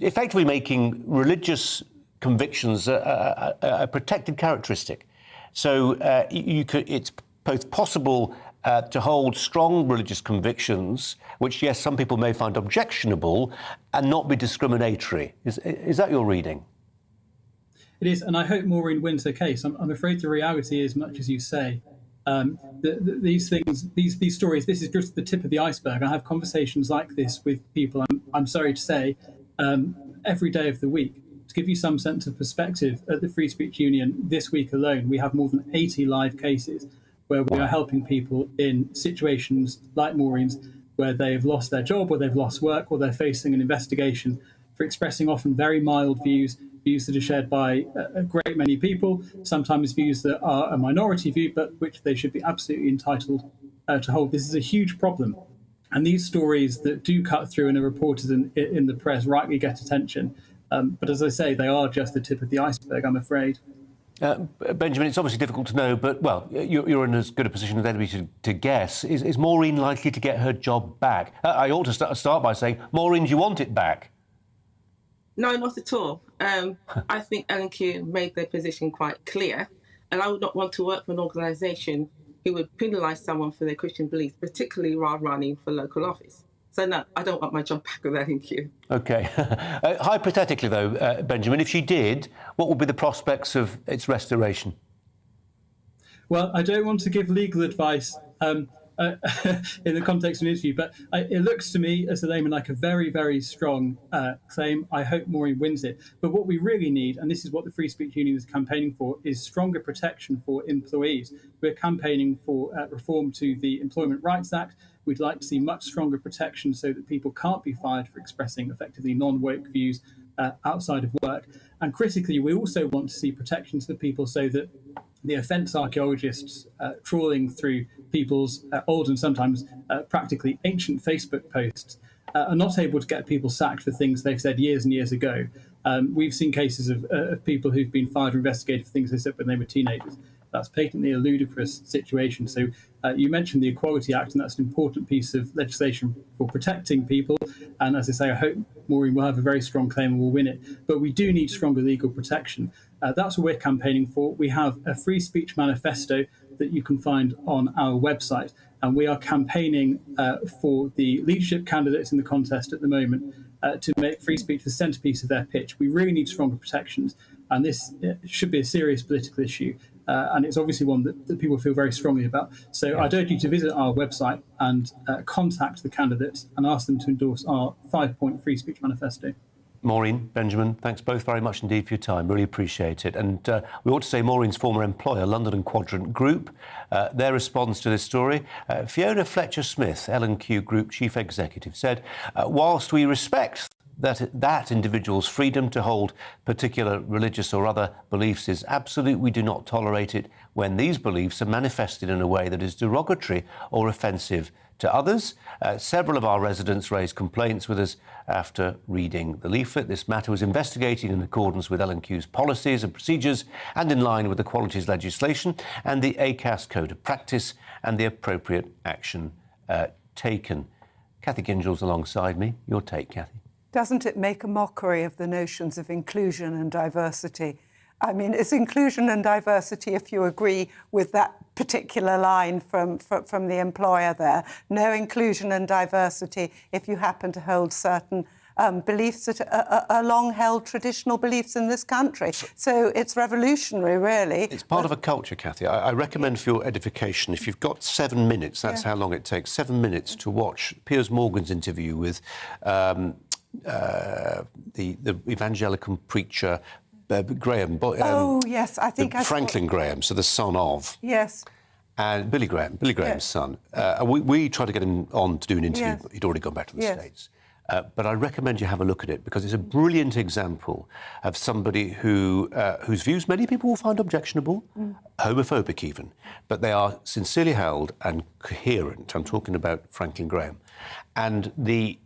effectively making religious convictions a protected characteristic. So it's both possible to hold strong religious convictions, which, yes, some people may find objectionable, and not be discriminatory. Is that your reading? It is, and I hope Maureen wins her case. I'm afraid the reality is, much as you say, these things, these stories, this is just the tip of the iceberg. I have conversations like this with people, I'm sorry to say, every day of the week. To give you some sense of perspective, at the Free Speech Union this week alone, we have more than 80 live cases where we are helping people in situations like Maureen's, where they've lost their job, or they've lost work, or they're facing an investigation for expressing often very mild views that are shared by a great many people, sometimes views that are a minority view, but which they should be absolutely entitled to hold. This is a huge problem. And these stories that do cut through and are reported in the press rightly get attention. But as I say, they are just the tip of the iceberg, I'm afraid. Benjamin, it's obviously difficult to know, but, well, you're in as good a position as anybody to guess. Is Maureen likely to get her job back? I ought to start by saying, Maureen, do you want it back? No, not at all. I think L&Q made their position quite clear, and I would not want to work for an organisation who would penalise someone for their Christian beliefs, particularly while running for local office. So, no, I don't want my job back with L&Q. OK. Hypothetically, though, Benjamin, if she did, what would be the prospects of its restoration? Well, I don't want to give legal advice in the context of an interview, but it looks to me as a layman like a very, very strong claim. I hope Maureen wins it. But what we really need, and this is what the Free Speech Union is campaigning for, is stronger protection for employees. We're campaigning for reform to the Employment Rights Act. We'd like to see much stronger protection so that people can't be fired for expressing effectively non-woke views outside of work. And critically, we also want to see protections for people so that the offence archaeologists trawling through people's old and sometimes practically ancient Facebook posts are not able to get people sacked for things they've said years and years ago. We've seen cases of people who've been fired or investigated for things they said when they were teenagers. That's patently a ludicrous situation. So you mentioned the Equality Act, and that's an important piece of legislation for protecting people. And as I say, I hope Maureen will have a very strong claim and will win it. But we do need stronger legal protection. That's what we're campaigning for. We have a free speech manifesto that you can find on our website. And we are campaigning for the leadership candidates in the contest at the moment to make free speech the centrepiece of their pitch. We really need stronger protections. And this should be a serious political issue. And it's obviously one that people feel very strongly about. So I'd urge you to visit our website and contact the candidates and ask them to endorse our 5-point free speech manifesto. Maureen, Benjamin, thanks both very much indeed for your time. Really appreciate it. And we ought to say Maureen's former employer, London and Quadrant Group, their response to this story. Fiona Fletcher-Smith, L&Q Group Chief Executive, said, whilst we respect that individual's freedom to hold particular religious or other beliefs is absolute, we do not tolerate it when these beliefs are manifested in a way that is derogatory or offensive to others. Several of our residents raised complaints with us after reading the leaflet. This matter was investigated in accordance with L&Q's policies and procedures and in line with the Qualities legislation and the ACAS Code of Practice and the appropriate action taken. Cathy Gingell's alongside me. Your take, Cathy. Doesn't it make a mockery of the notions of inclusion and diversity? I mean, it's inclusion and diversity if you agree with that particular line from the employer there. No inclusion and diversity if you happen to hold certain beliefs that are long-held traditional beliefs in this country. So it's revolutionary, really. It's part of a culture, Cathy. I recommend for your edification, if you've got 7 minutes, that's how long it takes, 7 minutes to watch Piers Morgan's interview with the evangelical preacher Graham. Yes, I think Franklin Graham, so the son of. Yes. And Billy Graham's son. We tried to get him on to do an interview. Yes. He'd already gone back to the States. But I recommend you have a look at it because it's a brilliant example of somebody whose views many people will find objectionable, homophobic even, but they are sincerely held and coherent. I'm talking about Franklin Graham. And the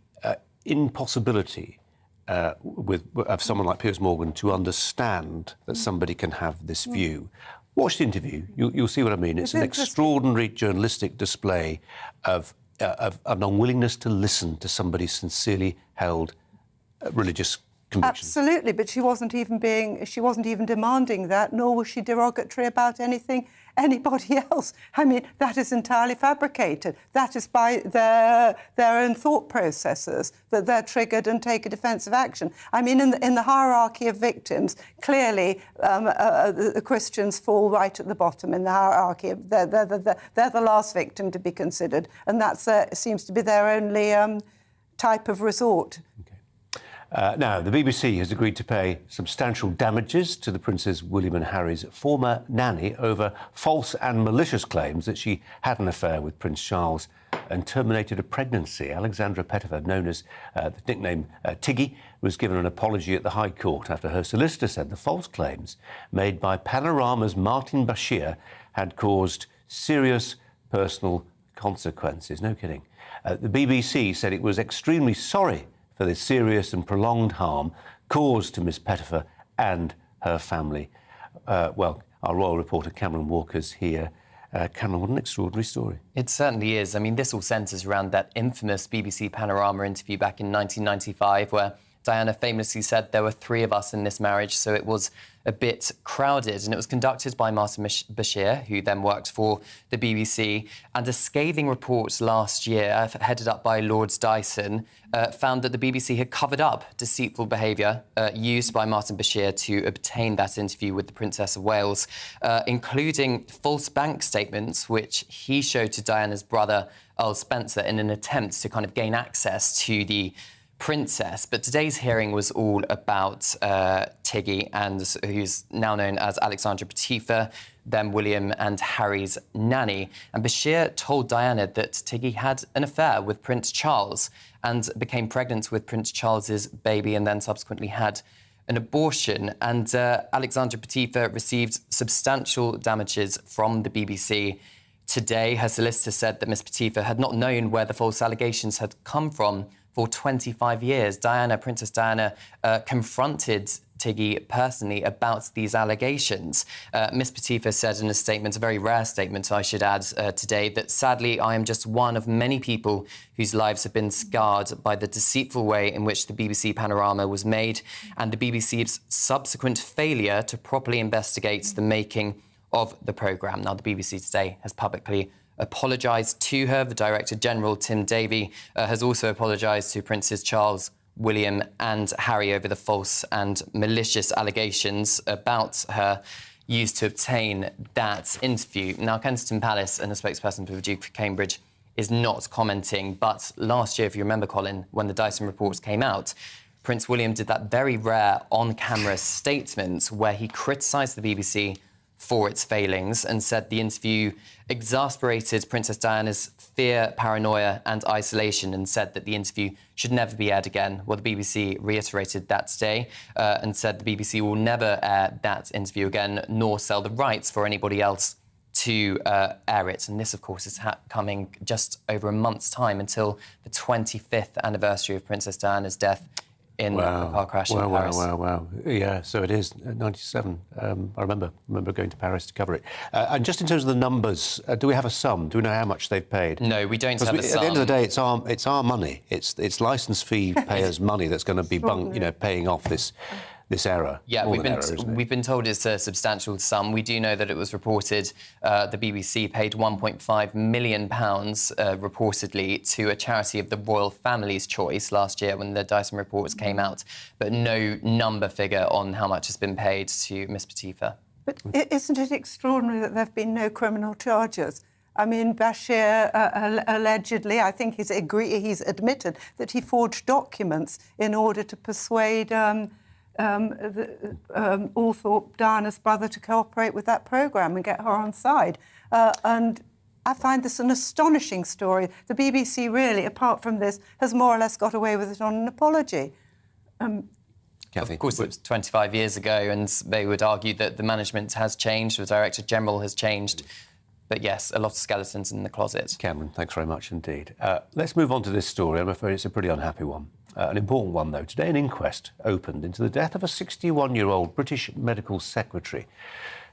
impossibility of someone like Piers Morgan to understand that somebody can have this view. Watch the interview. You'll see what I mean. It's an extraordinary journalistic display of an unwillingness to listen to somebody's sincerely held religious convictions. Absolutely, but she wasn't even demanding that, nor was she derogatory about anybody else. I mean, that is entirely fabricated. That is by their own thought processes that they're triggered and take a defensive action. I mean, in the hierarchy of victims, clearly the Christians fall right at the bottom in the hierarchy. They're the last victim to be considered, and that seems to be their only type of resort. Now, the BBC has agreed to pay substantial damages to the Princes William and Harry's former nanny over false and malicious claims that she had an affair with Prince Charles and terminated a pregnancy. Alexandra Pettifer, known as the nickname Tiggy, was given an apology at the High Court after her solicitor said the false claims made by Panorama's Martin Bashir had caused serious personal consequences. No kidding. The BBC said it was extremely sorry for the serious and prolonged harm caused to Miss Pettifer and her family. Well, our royal reporter Cameron Walker's here. Cameron, what an extraordinary story. It certainly is. I mean, this all centres around that infamous BBC Panorama interview back in 1995 where Diana famously said there were 3 of us in this marriage, so it was a bit crowded. And it was conducted by Martin Bashir, who then worked for the BBC. And a scathing report last year, headed up by Lord Dyson, found that the BBC had covered up deceitful behaviour used by Martin Bashir to obtain that interview with the Princess of Wales, including false bank statements, which he showed to Diana's brother, Earl Spencer, in an attempt to kind of gain access to the Princess. But today's hearing was all about Tiggy, and who's now known as Alexandra Pettifer, then William and Harry's nanny. And Bashir told Diana that Tiggy had an affair with Prince Charles and became pregnant with Prince Charles's baby and then subsequently had an abortion. And Alexandra Pettifer received substantial damages from the BBC. Today, her solicitor said that Miss Pettifer had not known where the false allegations had come from for 25 years. Princess Diana, confronted Tiggy personally about these allegations. Miss Pettifer said in a statement, a very rare statement, I should add, today, that sadly I am just one of many people whose lives have been scarred by the deceitful way in which the BBC Panorama was made and the BBC's subsequent failure to properly investigate the making of the programme. Now, the BBC today has publicly apologised to her. The Director General, Tim Davie, has also apologised to Princes Charles, William and Harry over the false and malicious allegations about her used to obtain that interview. Now, Kensington Palace and a spokesperson for the Duke of Cambridge is not commenting, but last year, if you remember, Colin, when the Dyson reports came out, Prince William did that very rare on-camera statement where he criticised the BBC for its failings and said the interview exasperated Princess Diana's fear, paranoia and isolation, and said that the interview should never be aired again. Well, the BBC reiterated that today and said the BBC will never air that interview again, nor sell the rights for anybody else to air it. And this, of course, is coming just over a month's time until the 25th anniversary of Princess Diana's death in a car crash in Paris. Wow. Yeah, so it is 97. I remember going to Paris to cover it. And just in terms of the numbers, do we have a sum? Do we know how much they've paid? No, we don't have a sum. At the end of the day, it's our money. It's licence fee payers' money that's going to be paying off this error. Yeah, we've been told it's a substantial sum. We do know that it was reported the BBC paid £1.5 million reportedly to a charity of the royal family's choice last year when the Dyson reports came out, but no number figure on how much has been paid to Miss Pettifer. But isn't it extraordinary that there have been no criminal charges? I mean, Bashir allegedly, I think he's admitted that he forged documents in order to persuade Althorpe, Diana's brother, to cooperate with that programme and get her on side. And I find this an astonishing story. The BBC really, apart from this, has more or less got away with it on an apology. Of course, it was 25 years ago, and they would argue that the management has changed, the Director General has changed. But yes, a lot of skeletons in the closet. Cameron, thanks very much indeed. Let's move on to this story. I'm afraid it's a pretty unhappy one. An important one, though. Today, an inquest opened into the death of a 61-year-old British medical secretary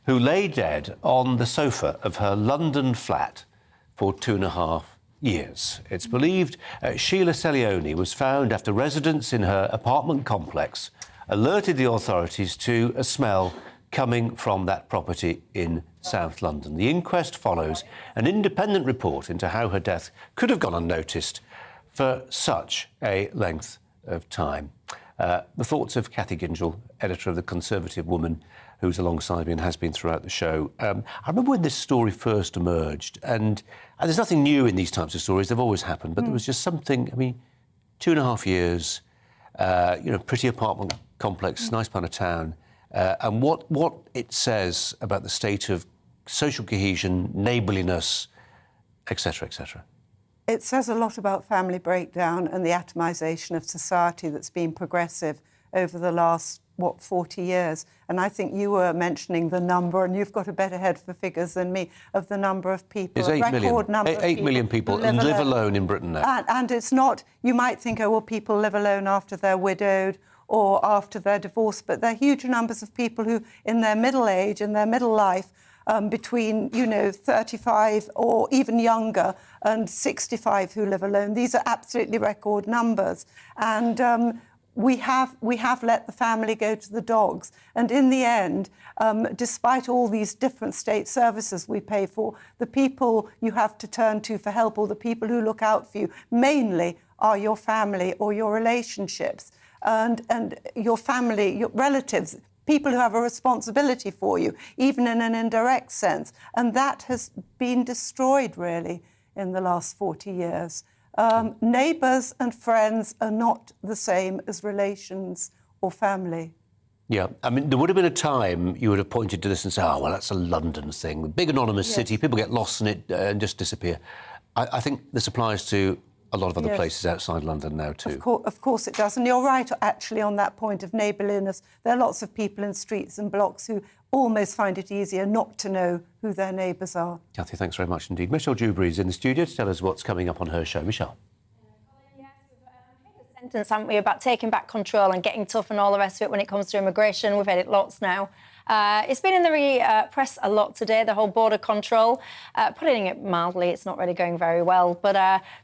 who lay dead on the sofa of her London flat for 2.5 years. It's believed Sheila Celioni was found after residents in her apartment complex alerted the authorities to a smell coming from that property in South London. The inquest follows an independent report into how her death could have gone unnoticed for such a length of time. The thoughts of Cathy Gingell, editor of The Conservative Woman, who's alongside me and has been throughout the show. I remember when this story first emerged, and there's nothing new in these types of stories, they've always happened, but there was just something, 2.5 years, pretty apartment complex, nice part of town, and what it says about the state of social cohesion, neighbourliness, etc., etc. It says a lot about family breakdown and the atomisation of society that's been progressive over the last, 40 years. And I think you were mentioning the number, and you've got a better head for figures than me, of the number of people. There's 8 million people live alone in Britain now. And it's not, you might think, people live alone after they're widowed or after they're divorced, but there are huge numbers of people who, in their middle age, in their middle life, between, 35 or even younger and 65 who live alone. These are absolutely record numbers. And we have let the family go to the dogs. And in the end, despite all these different state services we pay for, the people you have to turn to for help, or the people who look out for you, mainly are your family or your relationships and your family, your relatives, people who have a responsibility for you, even in an indirect sense. And that has been destroyed, really, in the last 40 years. Neighbours and friends are not the same as relations or family. Yeah, there would have been a time you would have pointed to this and said, well, that's a London thing. Big anonymous city, people get lost in it and just disappear. I think this applies to a lot of other places outside London now too. Of course it does. And you're right, actually, on that point of neighbourliness. There are lots of people in streets and blocks who almost find it easier not to know who their neighbours are. Cathy, thanks very much indeed. Michelle Dewberry's in the studio to tell us what's coming up on her show. Michelle. Sentence, haven't we, about taking back control and getting tough and all the rest of it when it comes to immigration. We've had it lots now. It's been in the press a lot today, the whole border control. Putting it mildly, it's not really going very well. But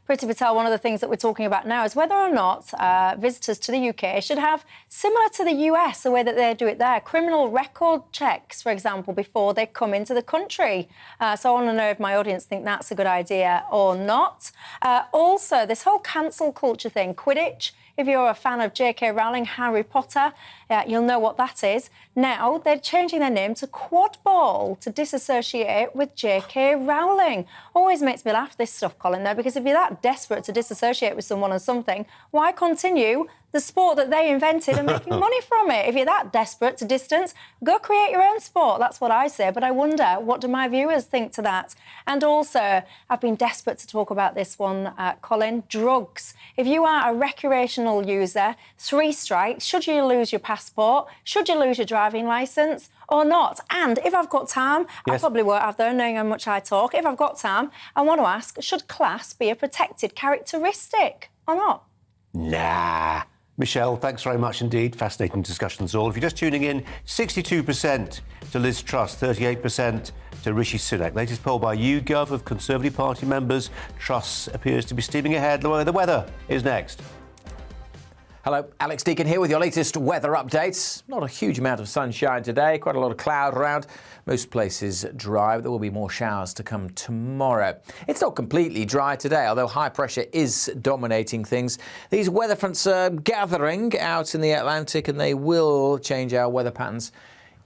Priti Patel, one of the things that we're talking about now is whether or not visitors to the UK should have, similar to the US, the way that they do it there, criminal record checks, for example, before they come into the country. So I want to know if my audience think that's a good idea or not. Also, this whole cancel culture thing, Quidditch. If you're a fan of J.K. Rowling, Harry Potter, you'll know what that is. Now they're changing their name to Quad Ball to disassociate with J.K. Rowling. Always makes me laugh, this stuff, Colin, though, because if you're that desperate to disassociate with someone or something, why continue the sport that they invented and making money from it? If you're that desperate to distance, go create your own sport. That's what I say. But I wonder, what do my viewers think to that? And also, I've been desperate to talk about this one, Colin, drugs. If you are a recreational user, 3 strikes, should you lose your passport? Should you lose your driving licence or not? And if I've got time, I probably won't have though, knowing how much I talk. If I've got time, I want to ask, should class be a protected characteristic or not? Nah. Michelle, thanks very much indeed. Fascinating discussions all. If you're just tuning in, 62% to Liz Truss, 38% to Rishi Sunak. Latest poll by YouGov of Conservative Party members. Truss appears to be steaming ahead. The weather is next. Hello, Alex Deakin here with your latest weather updates. Not a huge amount of sunshine today, quite a lot of cloud around. Most places dry, but there will be more showers to come tomorrow. It's not completely dry today, although high pressure is dominating things. These weather fronts are gathering out in the Atlantic and they will change our weather patterns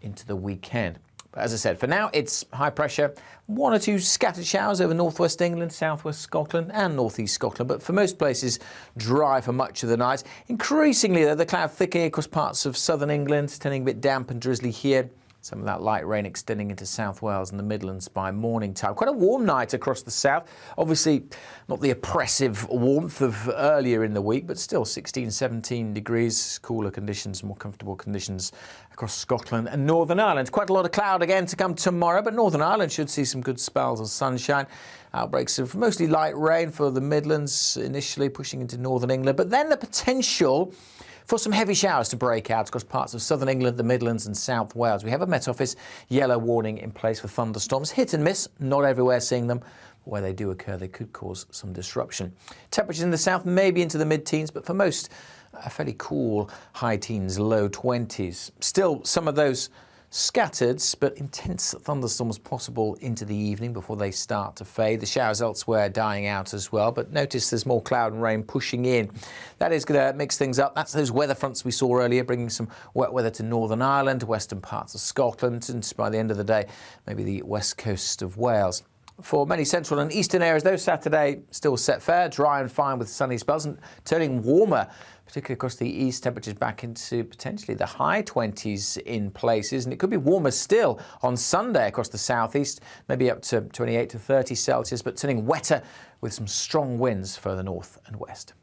into the weekend. But as I said, for now, it's high pressure. 1 or 2 scattered showers over northwest England, southwest Scotland and northeast Scotland. But for most places, dry for much of the night. Increasingly, though, the cloud thickening across parts of southern England, turning a bit damp and drizzly here. Some of that light rain extending into South Wales and the Midlands by morning time. Quite a warm night across the south. Obviously, not the oppressive warmth of earlier in the week, but still 16, 17 degrees. Cooler conditions, more comfortable conditions across Scotland and Northern Ireland. Quite a lot of cloud again to come tomorrow, but Northern Ireland should see some good spells of sunshine. Outbreaks of mostly light rain for the Midlands, initially pushing into Northern England, but then the potential for some heavy showers to break out across parts of southern England, the Midlands and South Wales. We have a Met Office yellow warning in place for thunderstorms. Hit and miss, not everywhere seeing them. But where they do occur, they could cause some disruption. Temperatures in the south may be into the mid-teens, but for most a fairly cool high teens, low 20s. Still, some of those scattered but intense thunderstorms possible into the evening before they start to fade. The showers elsewhere dying out as well, but notice there's more cloud and rain pushing in. That is going to mix things up. That's those weather fronts we saw earlier, bringing some wet weather to Northern Ireland, western parts of Scotland, and by the end of the day, maybe the west coast of Wales. For many central and eastern areas, though, Saturday still set fair, dry and fine with sunny spells and turning warmer, particularly across the east. Temperatures back into potentially the high 20s in places, and it could be warmer still on Sunday across the southeast, maybe up to 28 to 30 Celsius, but turning wetter with some strong winds further north and west.